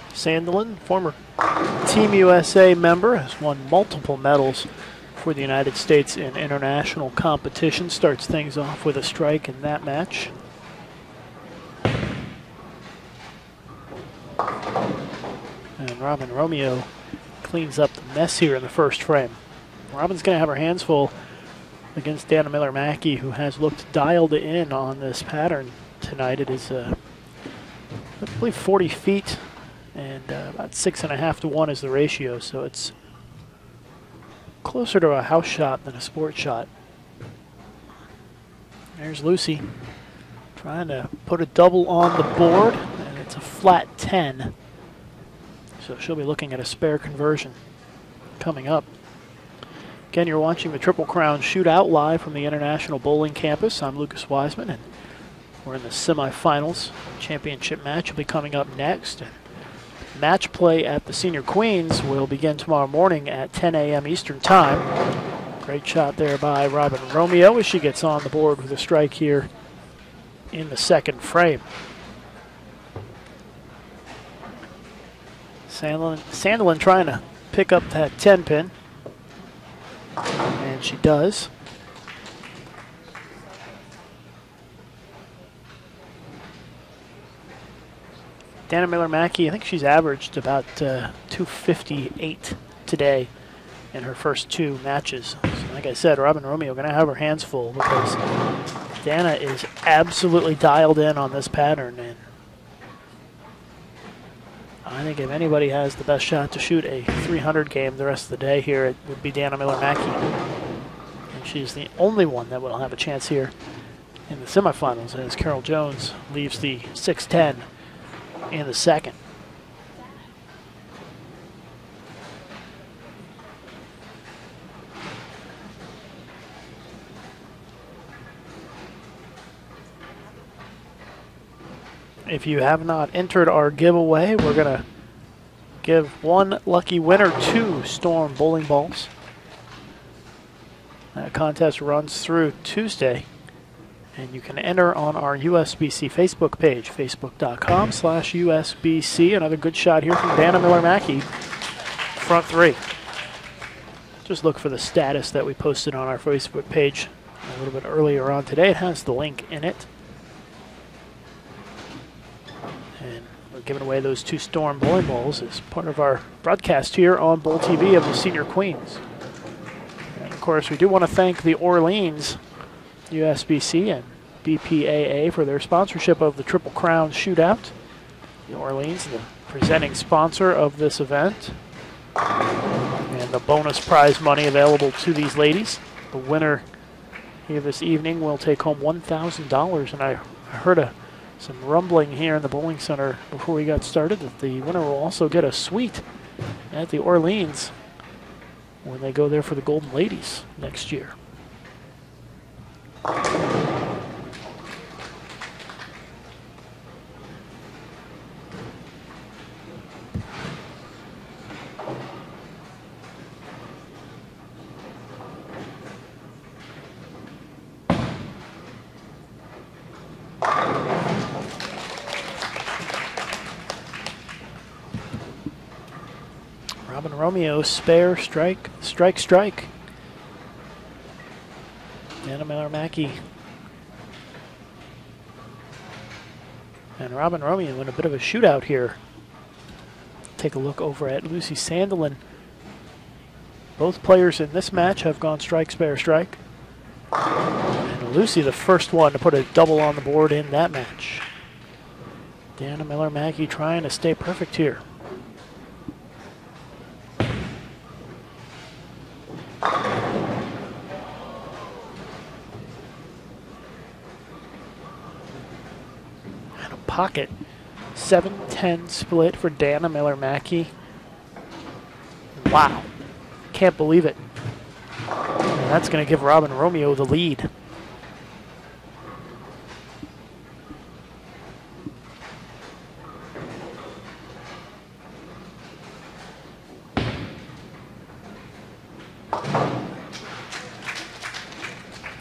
Sandelin, former Team USA member, has won multiple medals for the United States in international competition. Starts things off with a strike in that match. And Robin Romeo cleans up the mess here in the first frame. Robin's going to have her hands full against Dana Miller-Mackey, who has looked dialed in on this pattern tonight. It is, I believe, 40 feet, and about 6.5 to 1 is the ratio, so it's closer to a house shot than a sport shot. There's Lucy trying to put a double on the board, and it's a flat 10. So she'll be looking at a spare conversion coming up. Again, you're watching the Triple Crown Shootout live from the International Bowling Campus. I'm Lucas Wiseman, and we're in the semifinals. Championship match will be coming up next. Match play at the Senior Queens will begin tomorrow morning at 10 a.m. Eastern Time. Great shot there by Robin Romeo as she gets on the board with a strike here in the second frame. Sandelin trying to pick up that 10 pin, and she does. Dana Miller-Mackey, I think she's averaged about 258 today in her first 2 matches. So like I said, Robin Romeo going to have her hands full because Dana is absolutely dialed in on this pattern, and I think if anybody has the best shot to shoot a 300 game the rest of the day here, it would be Dana Miller-Mackey. And she's the only one that will have a chance here in the semifinals as Carol Jones leaves the 6-10 in the second. If you have not entered our giveaway, we're going to give one lucky winner 2 Storm bowling balls. That contest runs through Tuesday, and you can enter on our USBC Facebook page, facebook.com/USBC. Another good shot here from Dana Miller-Mackey, front 3. Just look for the status that we posted on our Facebook page a little bit earlier on today. It has the link in it. And we're giving away those 2 Storm bowling balls as part of our broadcast here on Bowl TV of the Senior Queens. And of course, we do want to thank the Orleans USBC and BPAA for their sponsorship of the Triple Crown Shootout. The Orleans, the presenting sponsor of this event. And the bonus prize money available to these ladies. The winner here this evening will take home $1,000. And I heard some rumbling here in the bowling center before we got started that the winner will also get a suite at the Orleans when they go there for the Golden Ladies next year. Robin Romeo, spare, strike, strike, strike. Dana Miller-Mackey. And Robin Romeo in a bit of a shootout here. Take a look over at Lucy Sandelin. Both players in this match have gone strike, spare, strike. And Lucy, the first one to put a double on the board in that match. Dana Miller-Mackey trying to stay perfect here. And a pocket 7-10 split for Dana Miller-Mackey. Wow, can't believe it. And that's going to give Robin Romeo the lead.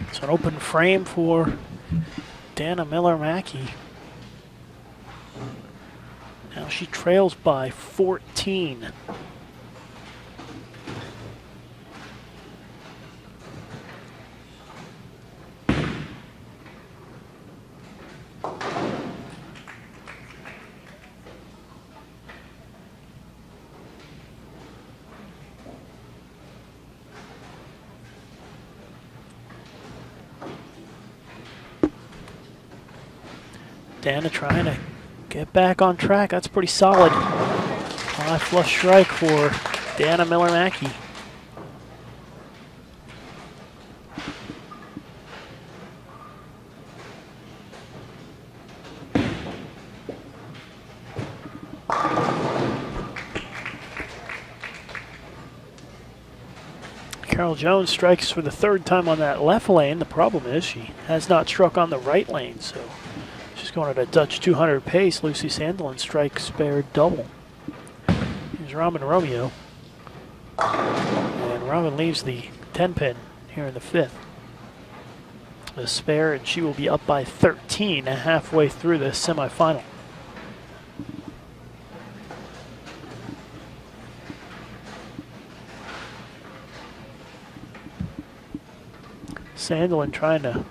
It's an open frame for Dana Miller-Mackey. Now she trails by 14. Dana trying to get back on track. That's pretty solid. High flush strike for Dana Miller-Mackey. Carol Jones strikes for the third time on that left lane. The problem is she has not struck on the right lane, so she's going at a Dutch 200 pace. Lucy Sandelin strikes spare double. Here's Robin Romeo. And Robin leaves the 10 pin here in the fifth. A spare, and she will be up by 13 halfway through the semifinal. Sandelin trying to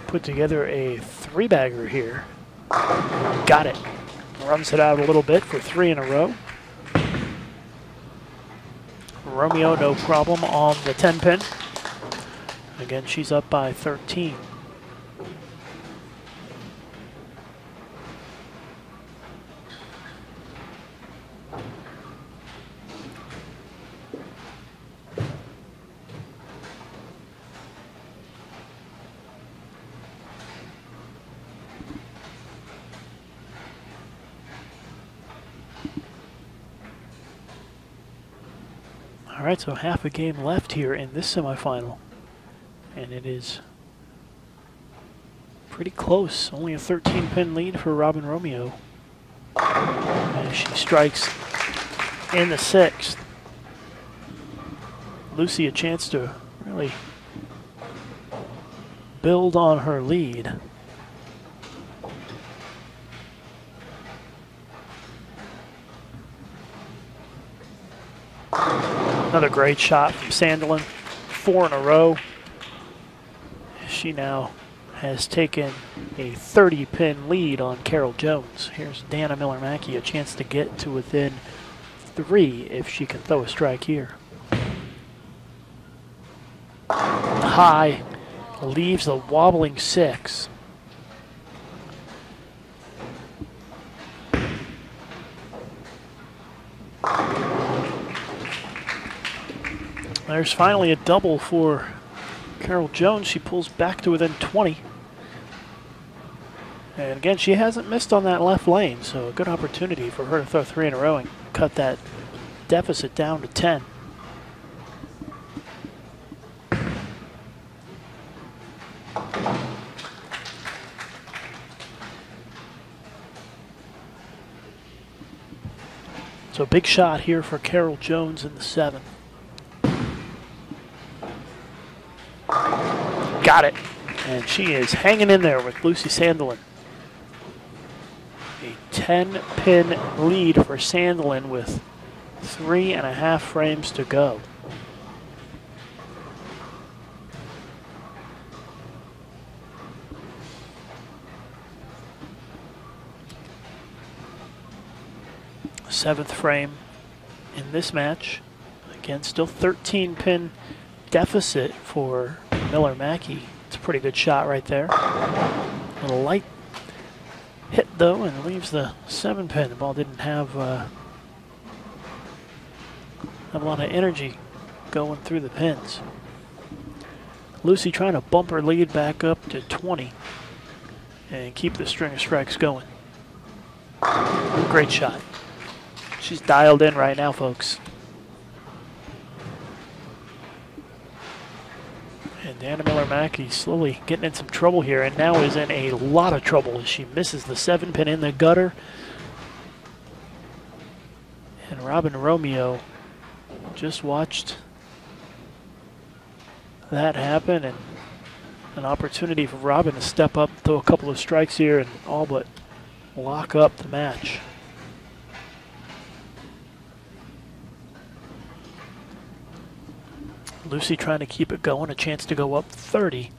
put together a three-bagger here. Got it. Runs it out a little bit for three in a row. Romeo, no problem on the 10 pin. Again, she's up by 13. All right, so half a game left here in this semifinal. And it is pretty close. Only a 13-pin lead for Robin Romeo. And she strikes in the sixth. Lucy a chance to really build on her lead. Another great shot from Sandelin, 4 in a row. She now has taken a 30-pin lead on Carol Jones. Here's Dana Miller-Mackey, a chance to get to within 3 if she can throw a strike here. High leaves a wobbling 6. There's finally a double for Carol Jones. She pulls back to within 20. And again, she hasn't missed on that left lane, so a good opportunity for her to throw 3 in a row and cut that deficit down to 10. So big shot here for Carol Jones in the 7. Got it. And she is hanging in there with Lucy Sandelin. A 10-pin lead for Sandelin with 3.5 frames to go. Seventh frame in this match. Again, still 13-pin deficit for Miller Mackey. It's a pretty good shot right there. A little light hit though, and leaves the 7-pin. The ball didn't have a lot of energy going through the pins. Lucy trying to bump her lead back up to 20 and keep the string of strikes going. Great shot. She's dialed in right now, folks. And Dana Miller-Mackey slowly getting in some trouble here, and now is in a lot of trouble as she misses the 7-pin in the gutter. And Robin Romeo just watched that happen, and an opportunity for Robin to step up, throw a couple of strikes here, and all but lock up the match. Lucy trying to keep it going, a chance to go up 30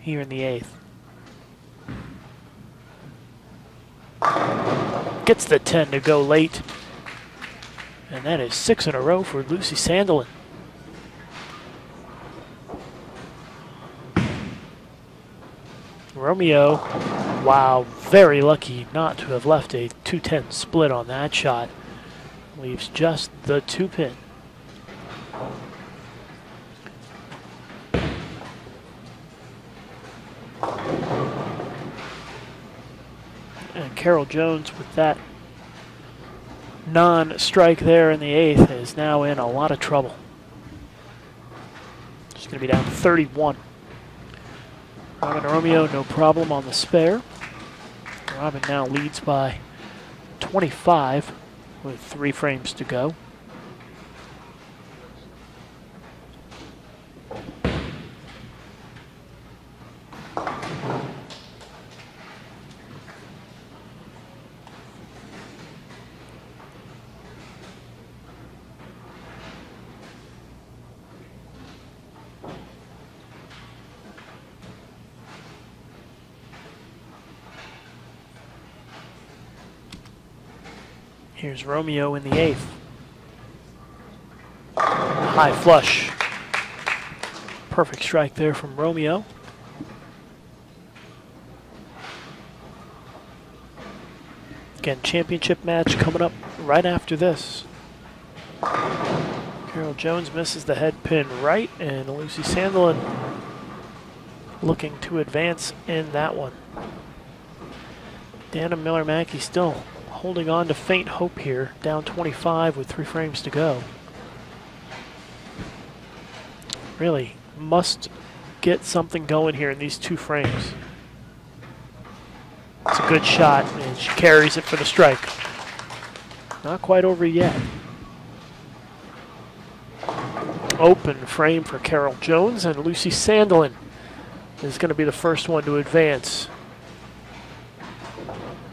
here in the 8th. Gets the 10 to go late, and that is 6 in a row for Lucy Sandelin. Romeo, wow, very lucky not to have left a 2-10 split on that shot. Leaves just the 2-pin. And Carol Jones with that non-strike there in the 8th is now in a lot of trouble. She's going to be down 31. Robin Romeo, no problem on the spare. Robin now leads by 25 with 3 frames to go. Here's Romeo in the 8th. High flush. Perfect strike there from Romeo. Again, championship match coming up right after this. Carol Jones misses the head pin right, and Lucy Sandelin looking to advance in that one. Dana Miller-Mackey still holding on to faint hope here, down 25 with 3 frames to go. Really must get something going here in these 2 frames. It's a good shot, and she carries it for the strike. Not quite over yet. Open frame for Carol Jones, and Lucy Sandelin is going to be the first one to advance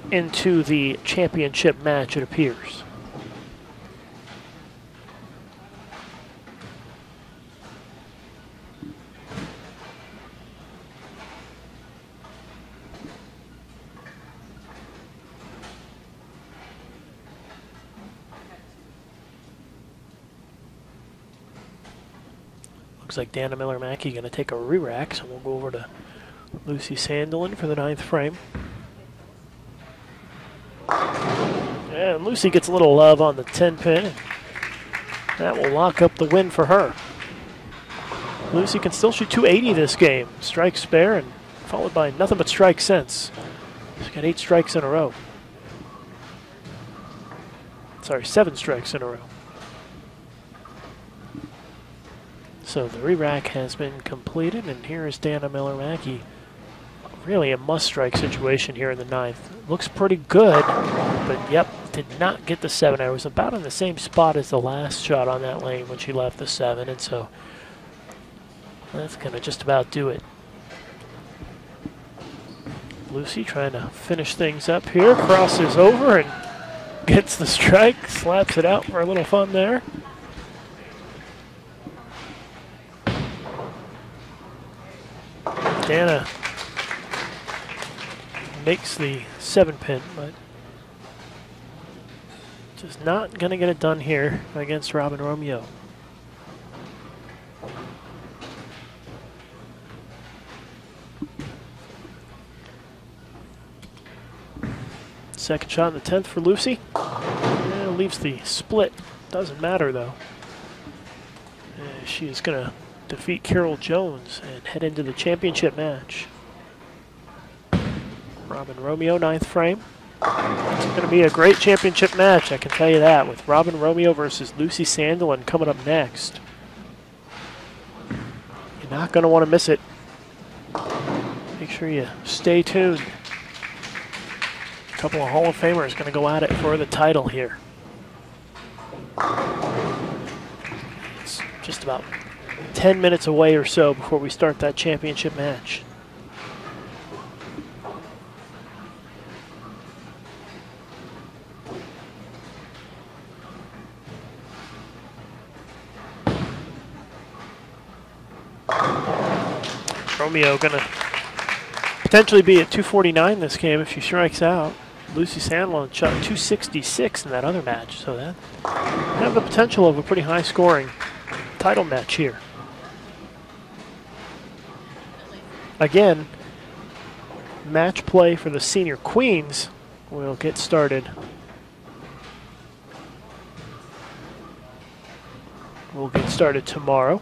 into the championship match, it appears. Looks like Dana Miller-Mackey going to take a re-rack, so we'll go over to Lucy Sandelin for the 9th frame. And Lucy gets a little love on the 10-pin. That will lock up the win for her. Lucy can still shoot 280 this game. Strike spare and followed by nothing but strikes since. She's got 8 strikes in a row. Sorry, 7 strikes in a row. So the re-rack has been completed, and here is Dana Miller-Mackey. Really a must-strike situation here in the 9th. Looks pretty good, but yep, did not get the 7. I was about in the same spot as the last shot on that lane when she left the 7, and so that's going to just about do it. Lucy trying to finish things up here, crosses over, and gets the strike, slaps it out for a little fun there. Dana makes the 7-pin, but just not going to get it done here against Robin Romeo. Second shot in the 10th for Lucy. Yeah, leaves the split. Doesn't matter though. She is going to defeat Carol Jones and head into the championship match. Robin Romeo, 9th frame. It's going to be a great championship match, I can tell you that, with Robin Romeo versus Lucy Sandelin coming up next. You're not going to want to miss it. Make sure you stay tuned. A couple of Hall of Famers going to go at it for the title here. It's just about 10 minutes away or so before we start that championship match. Romeo going to potentially be at 249 this game if she strikes out. Lucy Sandelin shot 266 in that other match, so that have the potential of a pretty high scoring title match here. Again, match play for the senior queens will get started. We'll get started tomorrow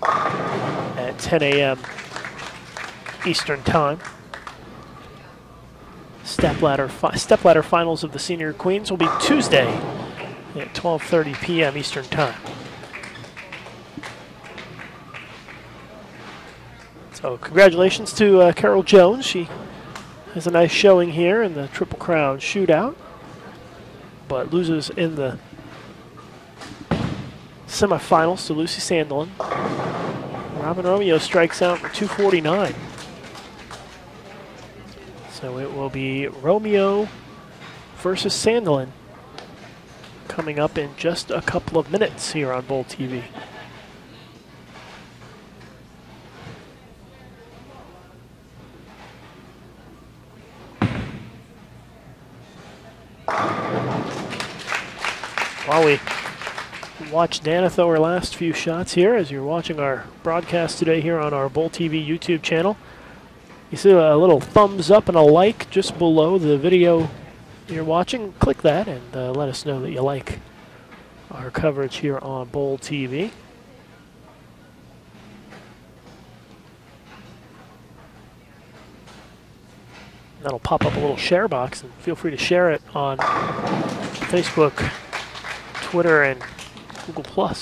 at 10 a.m. Eastern Time. Stepladder finals of the senior queens will be Tuesday at 12:30 p.m. Eastern Time. So congratulations to Carol Jones. She has a nice showing here in the Triple Crown shootout, but loses in the semifinals to Lucy Sandelin. Robin Romeo strikes out for 249. So it will be Romeo versus Sandelin coming up in just a couple of minutes here on Bowl TV. While we watch Dana throw her last few shots here, as you're watching our broadcast today here on our Bowl TV YouTube channel, you see a little thumbs up and a like just below the video you're watching. Click that and let us know that you like our coverage here on Bowl TV. That'll pop up a little share box, and feel free to share it on Facebook, Twitter, and Google+.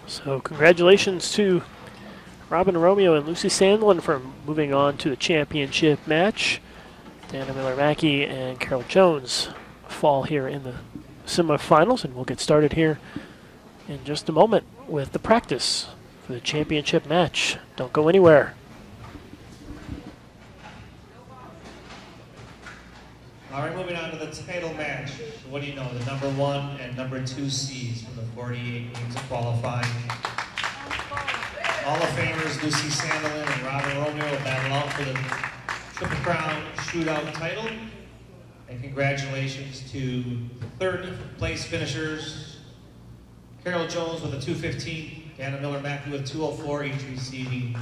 So congratulations to Robin Romeo and Lucy Sandelin for moving on to the championship match. Dana Miller-Mackey and Carol Jones fall here in the semifinals, and we'll get started here in just a moment with the practice for the championship match. Don't go anywhere. All right, moving on to the title match. So what do you know? The number 1 and number 2 seeds from the 48 games of qualifying. Hall of Famers Lucy Sandelin and Robin Romeo will battle out for the Triple Crown shootout title. And congratulations to third place finishers, Carol Jones with a 215, Dana Miller-Mackey with 204, each receiving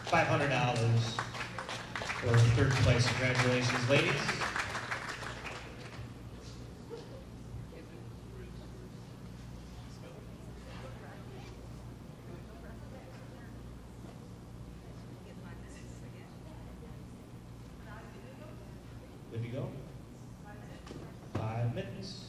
$500 for third place. Congratulations, ladies. Good to go. 5 minutes.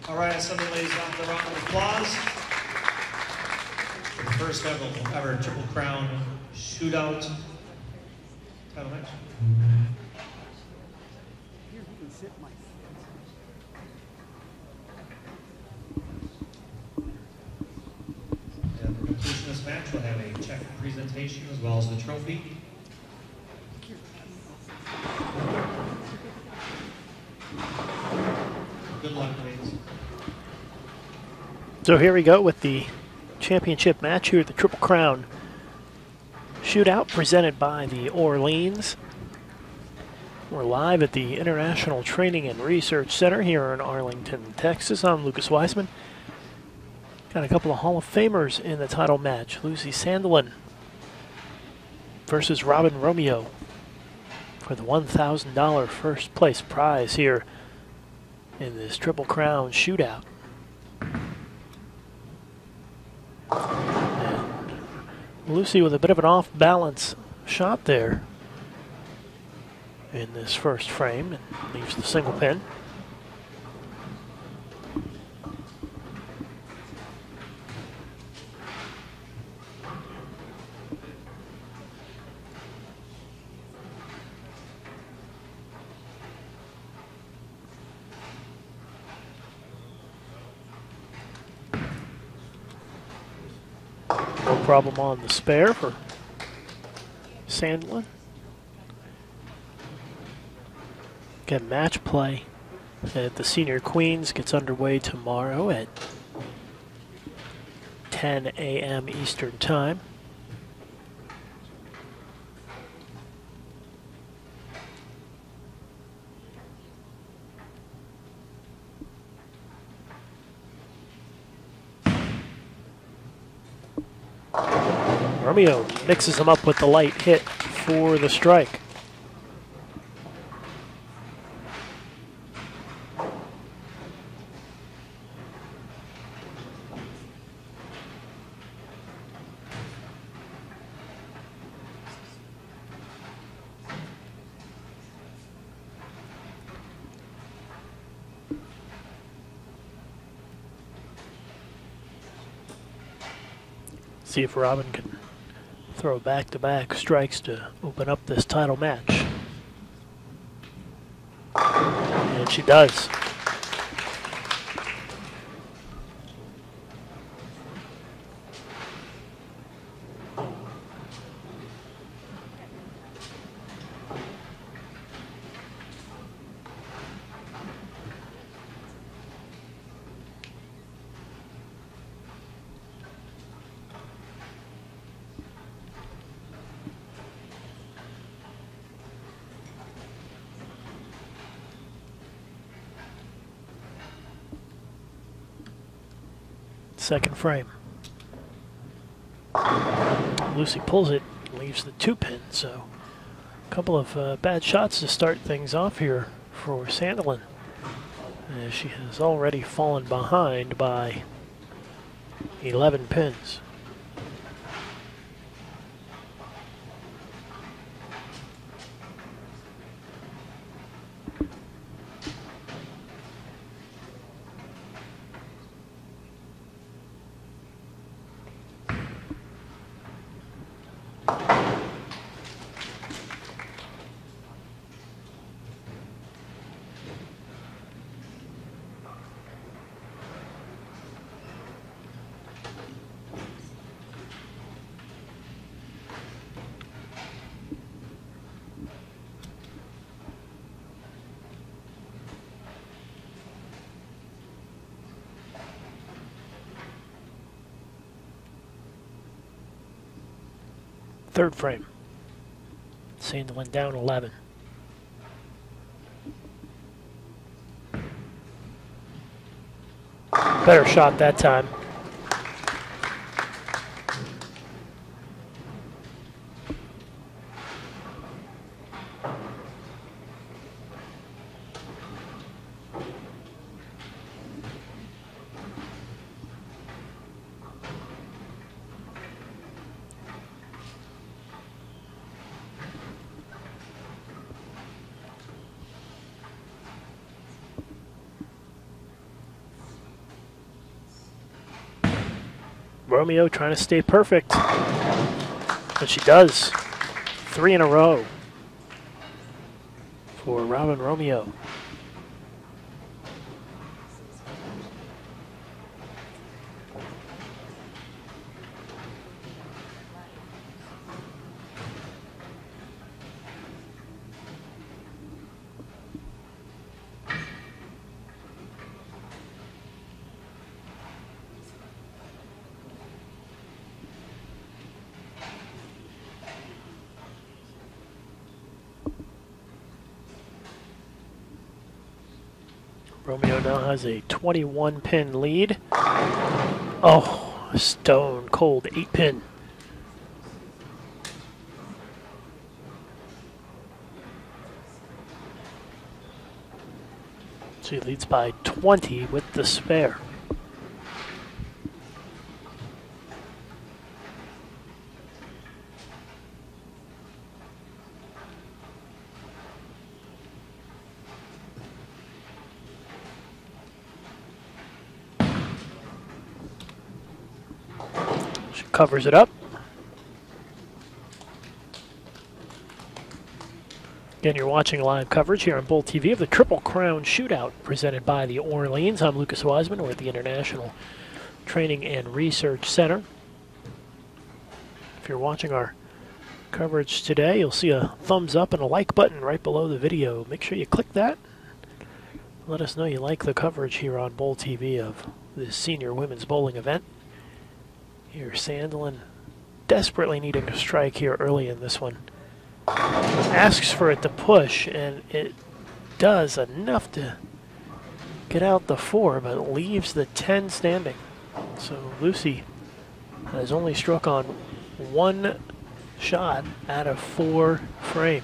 All right, somebody ladies off the round of applause. For the first ever Triple Crown shootout title match. Here, you can sit, Mike. And the completion of this match will have a check presentation as well as the trophy. Good luck, ladies. So here we go with the championship match here at the Triple Crown shootout presented by the Orleans. We're live at the International Training and Research Center here in Arlington, Texas. I'm Lucas Weisman. Got a couple of Hall of Famers in the title match. Lucy Sandelin versus Robin Romeo for the $1,000 first place prize here in this Triple Crown shootout. And Lucy with a bit of an off-balance shot there in this first frame and leaves the single pin. No problem on the spare for Sandelin. Again, match play at the Senior Queens gets underway tomorrow at 10 a.m. Eastern Time. Romeo mixes them up with the light hit for the strike. See if Robin can throw back-to-back strikes to open up this title match. And she does. Second frame. Lucy pulls it, leaves the 2-pin, so a couple of bad shots to start things off here for Sandelin. She has already fallen behind by 11 pins. Third frame. Sandelin down 11. Better shot that time. Romeo trying to stay perfect. And she does. 3 in a row for Robin Romeo. Romeo now has a 21-pin lead. Oh, stone cold 8-pin. She leads by 20 with the spare. Covers it up. Again, you're watching live coverage here on Bull TV of the Triple Crown Shootout presented by the Orleans. I'm Lucas Wiseman. We're at the International Training and Research Center. If you're watching our coverage today, you'll see a thumbs up and a like button right below the video. Make sure you click that. Let us know you like the coverage here on Bull TV of this senior women's bowling event. Here, Sandlin desperately needing a strike here early in this one. Asks for it to push, and it does enough to get out the 4, but it leaves the 10 standing. So Lucy has only struck on 1 shot out of 4 frames.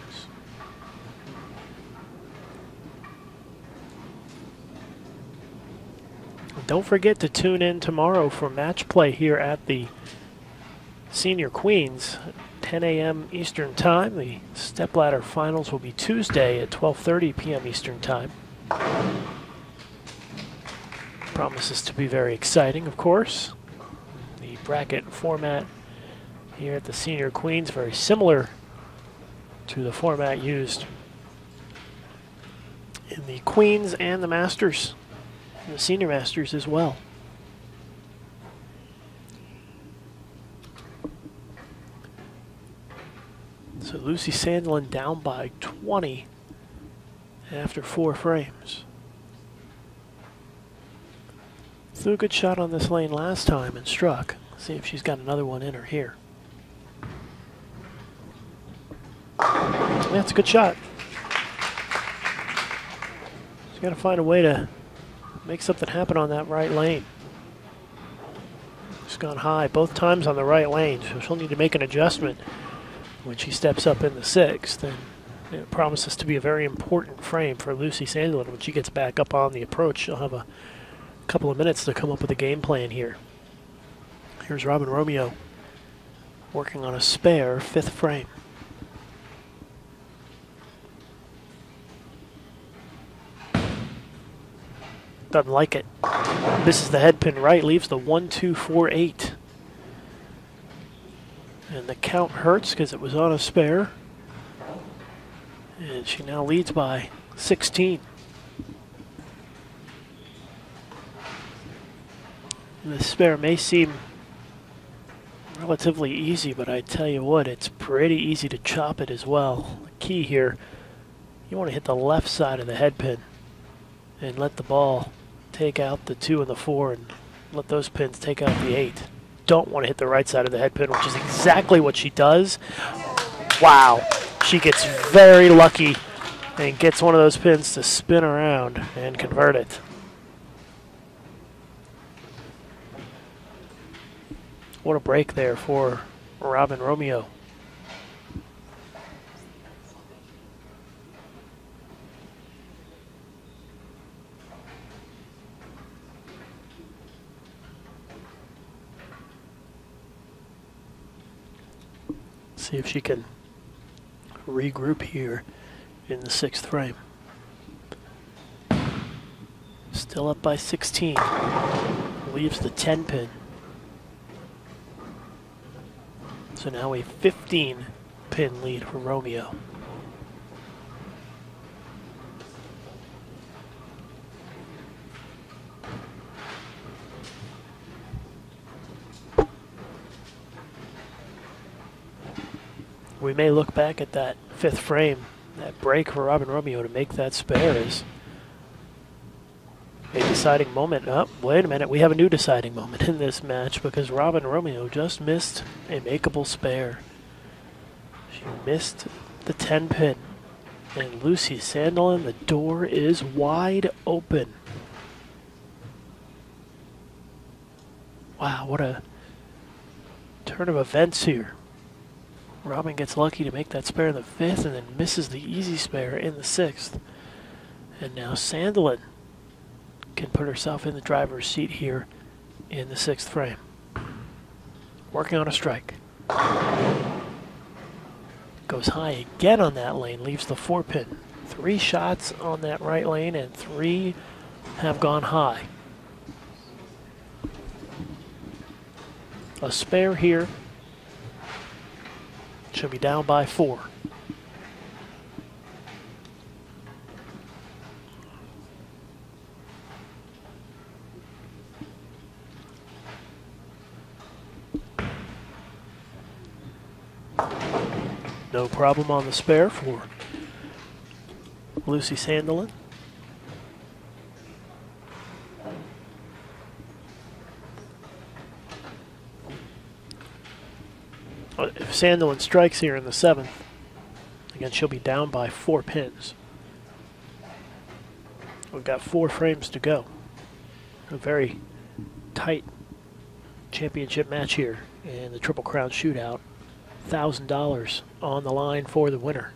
Don't forget to tune in tomorrow for match play here at the Senior Queens, 10 a.m. Eastern Time. The stepladder finals will be Tuesday at 12:30 p.m. Eastern Time. Promises to be very exciting, of course. The bracket format here at the Senior Queens, very similar to the format used in the Queens and the Masters. The Senior Masters as well. So Lucy Sandlin down by 20 after 4 frames. Threw a good shot on this lane last time and struck. See if she's got another one in her here. That's a good shot. She's got to find a way to make something happen on that right lane. She's gone high both times on the right lane, so she'll need to make an adjustment when she steps up in the 6th. And it promises to be a very important frame for Lucy Sandlin. When she gets back up on the approach, she'll have a couple of minutes to come up with a game plan here. Here's Robin Romeo working on a spare 5th frame. Doesn't like it. Misses the head pin right, leaves the 1-2-4-8. And the count hurts because it was on a spare. And she now leads by 16. The spare may seem relatively easy, but I tell you what, it's pretty easy to chop it as well. The key here, you want to hit the left side of the head pin and let the ball take out the 2 and the 4 and let those pins take out the 8. Don't want to hit the right side of the head pin, which is exactly what she does. Wow. She gets very lucky and gets one of those pins to spin around and convert it. What a break there for Robin Romeo. See if she can regroup here in the 6th frame. Still up by 16. Leaves the 10 pin. So now a 15-pin lead for Romeo. We may look back at that 5th frame, that break for Robin Romeo to make that spare is a deciding moment. Oh, wait a minute, we have a new deciding moment in this match because Robin Romeo just missed a makeable spare. She missed the 10-pin. And Lucy Sandelin, the door is wide open. Wow, what a turn of events here. Robin gets lucky to make that spare in the 5th and then misses the easy spare in the 6th. And now Sandelin can put herself in the driver's seat here in the 6th frame. Working on a strike. Goes high again on that lane, leaves the 4-pin. 3 shots on that right lane and 3 have gone high. A spare here. She'll be down by 4. No problem on the spare for Lucy Sandelin. If Sandelin strikes here in the 7th, again, she'll be down by 4 pins. We've got 4 frames to go. A very tight championship match here in the Triple Crown Shootout. $1,000 on the line for the winner.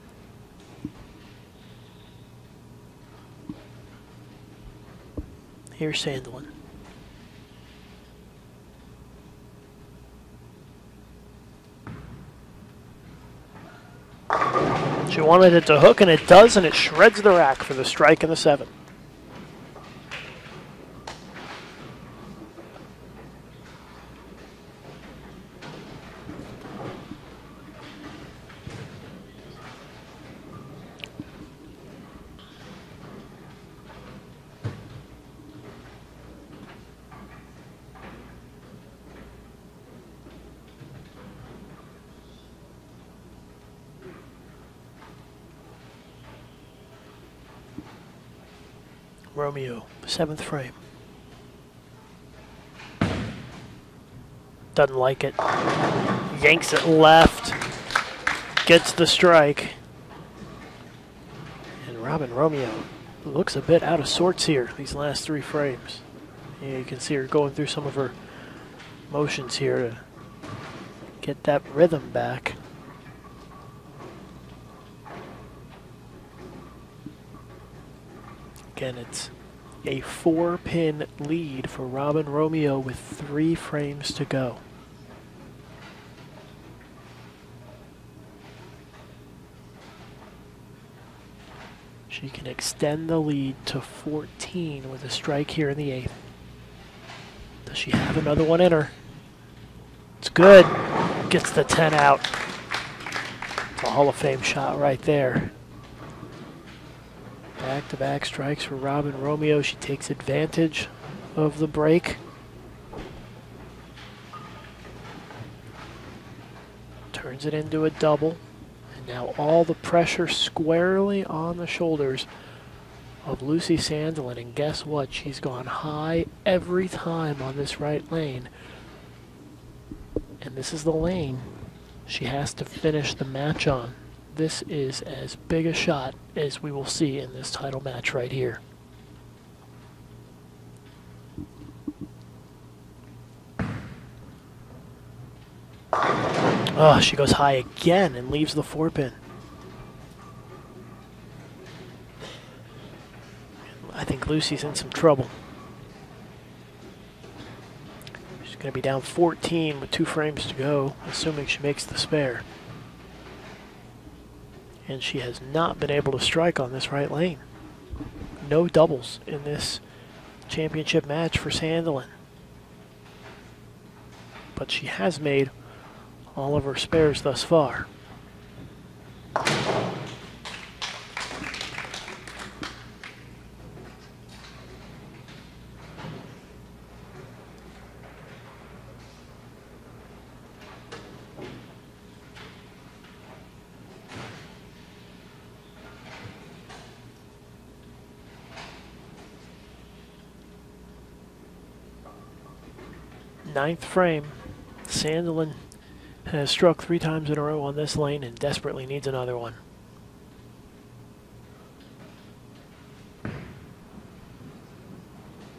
Here's Sandelin. She wanted it to hook, and it does, and it shreds the rack for the strike in the 7th. Romeo, 7th frame. Doesn't like it. Yanks it left. Gets the strike. And Robin Romeo looks a bit out of sorts here, these last 3 frames. Yeah, you can see her going through some of her motions here to get that rhythm back. Again, it's a 4-pin lead for Robin Romeo with 3 frames to go. She can extend the lead to 14 with a strike here in the 8th. Does she have another one in her? It's good. Gets the 10 out. A Hall of Fame shot right there. Back-to-back strikes for Robin Romeo. She takes advantage of the break. Turns it into a double. And now all the pressure squarely on the shoulders of Lucy Sandelin. And guess what? She's gone high every time on this right lane. And this is the lane she has to finish the match on. This is as big a shot as we will see in this title match right here. Oh, she goes high again and leaves the 4-pin. I think Lucy's in some trouble. She's going to be down 14 with 2 frames to go, assuming she makes the spare. And she has not been able to strike on this right lane. No doubles in this championship match for Sandelin. But she has made all of her spares thus far. Ninth frame. Sandelin has struck 3 times in a row on this lane and desperately needs another one.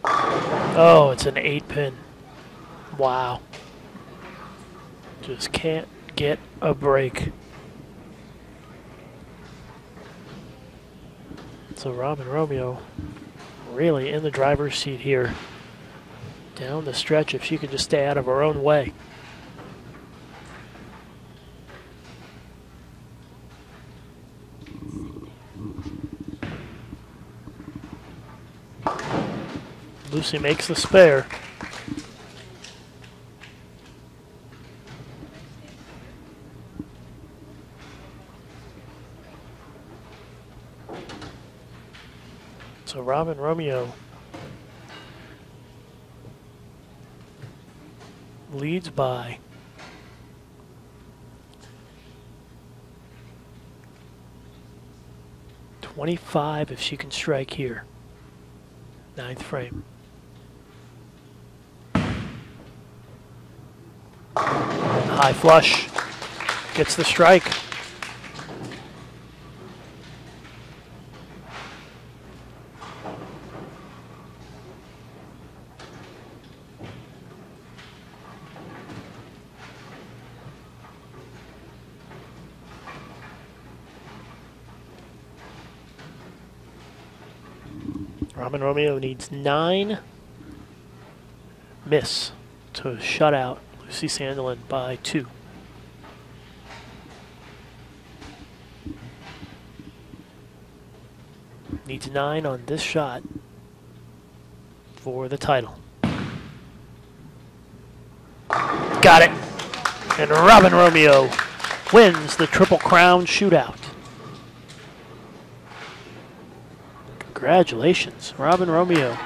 Oh, it's an 8-pin. Wow. Just can't get a break. So Robin Romeo really in the driver's seat here. Down the stretch, if she could just stay out of her own way. Lucy makes the spare. So Robin Romeo leads by 25 if she can strike here. Ninth frame. High flush. Gets the strike. Robin Romeo needs 9 miss to shut out Lucy Sandelin by 2. Needs 9 on this shot for the title. Got it. And Robin Romeo wins the Triple Crown shootout. Congratulations, Robin Romeo.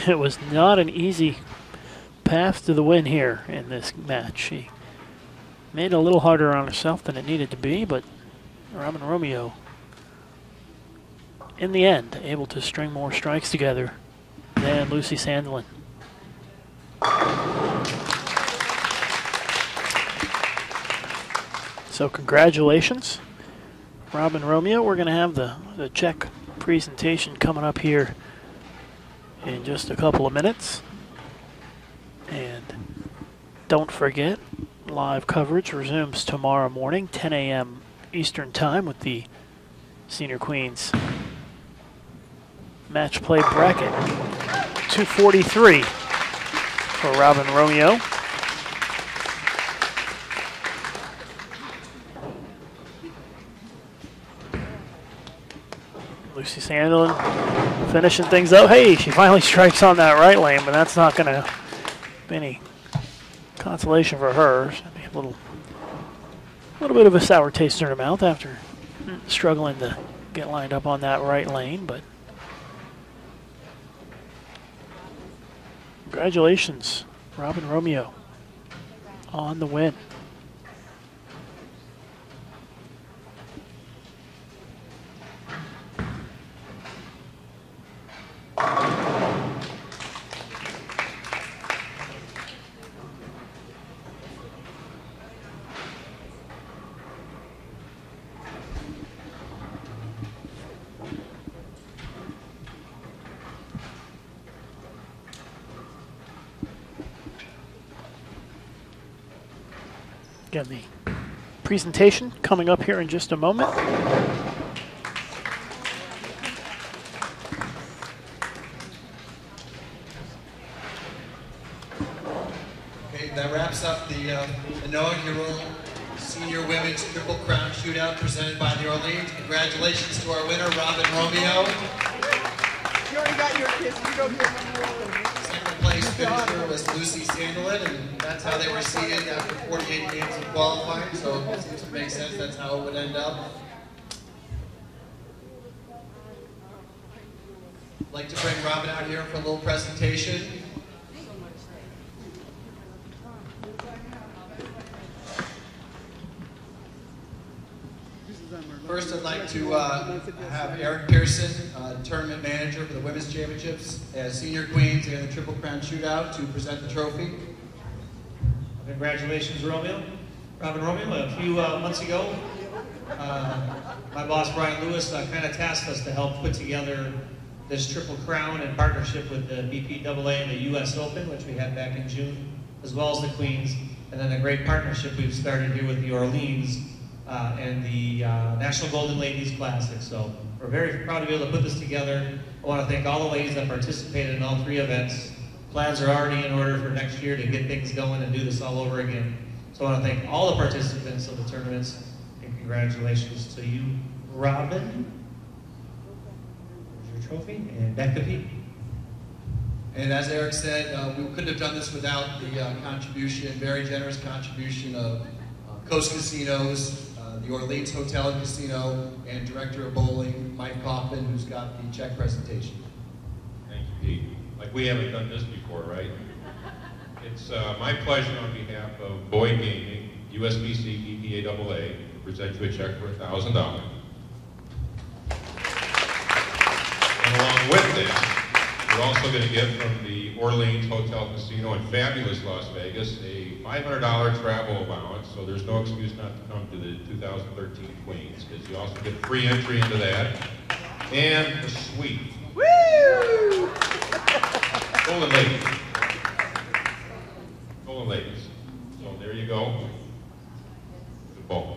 It was not an easy path to the win here in this match. She made it a little harder on herself than it needed to be, but Robin Romeo, in the end, able to string more strikes together than Lucy Sandelin. So congratulations, Robin Romeo. We're going to have the check presentation coming up here in just a couple of minutes. And don't forget, live coverage resumes tomorrow morning, 10 a.m. Eastern Time, with the Senior Queens match play bracket. 243 for Robin Romeo. Lucy Sandelin finishing things up. Hey, she finally strikes on that right lane, but that's not going to be any consolation for her. A little bit of a sour taste in her mouth after struggling to get lined up on that right lane, but congratulations, Robin Romeo, on the win. Again, the presentation coming up here in just a moment. Okay, that wraps up the inaugural Senior Women's Triple Crown Shootout presented by the Orleans. Congratulations to our winner, Robin Romeo. You already got your kiss. You go here. Second place, finisher was Lucy Sandelin, and that's how they were seeded after 48 games of qualifying, so it seems to make sense that's how it would end up. I'd like to bring Robin out here for a little presentation. First, I'd like to have Eric Pearson, tournament manager for the Women's Championships as Senior Queens and the Triple Crown Shootout, to present the trophy. Congratulations, Romeo. Robin Romeo, a few months ago, my boss, Brian Lewis, kind of tasked us to help put together this Triple Crown in partnership with the BPAA and the US Open, which we had back in June, as well as the Queens, and then a great partnership we've started here with the Orleans and the National Golden Ladies Classic. So we're very proud to be able to put this together. I want to thank all the ladies that participated in all 3 events. Plans are already in order for next year to get things going and do this all over again. So I want to thank all the participants of the tournaments, and congratulations to you, Robin. There's your trophy, and Becca P. And as Eric said, we couldn't have done this without the contribution, very generous contribution of Coast Casinos, the Orleans Hotel and Casino, and Director of Bowling, Mike Kaufman, who's got the check presentation. Thank you, Pete. Like, we haven't done this before, right? It's my pleasure on behalf of Boyd Gaming, USBC, BPAAA, to present you a check for $1,000. And along with this, we're also going to get from the Orleans Hotel Casino in fabulous Las Vegas a $500 travel allowance, so there's no excuse not to come to the 2013 Queens, because you also get free entry into that, and a suite. Woo! Golden Ladies. Golden Ladies. So there you go. Good ball.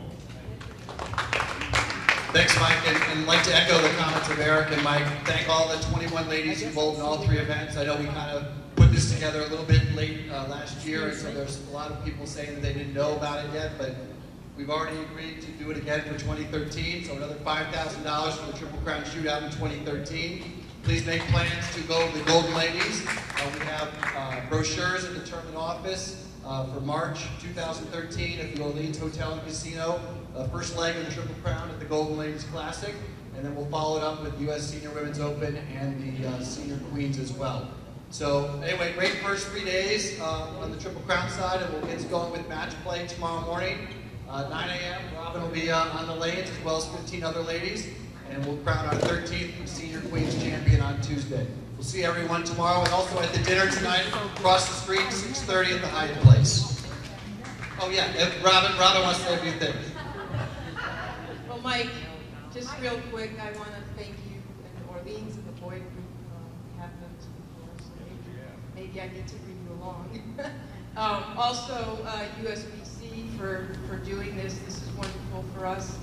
Thanks, Mike, and I'd like to echo the comments of Eric and Mike. Thank all the 21 ladies involved in all 3 events. I know we kind of put this together a little bit late last year, and so there's a lot of people saying that they didn't know about it yet, but we've already agreed to do it again for 2013, so another $5,000 for the Triple Crown Shootout in 2013. Please make plans to go to the Golden Ladies. We have brochures at the tournament office for March 2013 at the Orleans Hotel and Casino. First leg of the Triple Crown at the Golden Ladies Classic, and then we'll follow it up with the US Senior Women's Open and the Senior Queens as well. So anyway, great first 3 days on the Triple Crown side, and we'll get going with match play tomorrow morning. 9 a.m. Robin will be on the lanes, as well as 15 other ladies, and we'll crown our 13th Senior Queens champion on Tuesday. We'll see everyone tomorrow, and also at the dinner tonight, across the street, 6:30 at the Hyatt Place. Oh yeah, Robin wants to say a few things. Well, Mike, just real quick, I want to thank you and Orleans and the Boyd Group. We have them before, so maybe I need to bring you along. Also, USBC for doing this. This is wonderful for us.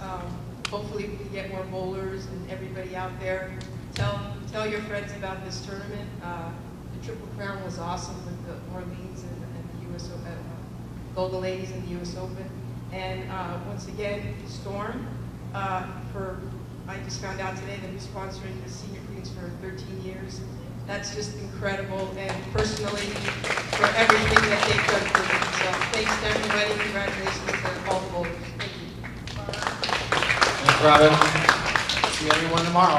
Hopefully we can get more bowlers and everybody out there. Tell your friends about this tournament. The Triple Crown was awesome with the Orleans and the US Open, Golden Ladies and the US Open. And once again, Storm. I just found out today that we're sponsoring the Senior Queens for 13 years. That's just incredible, and personally, for everything that they've done for me. So thanks to everybody. Congratulations to all the bowlers. Thank you. Thanks, Robin. See everyone tomorrow.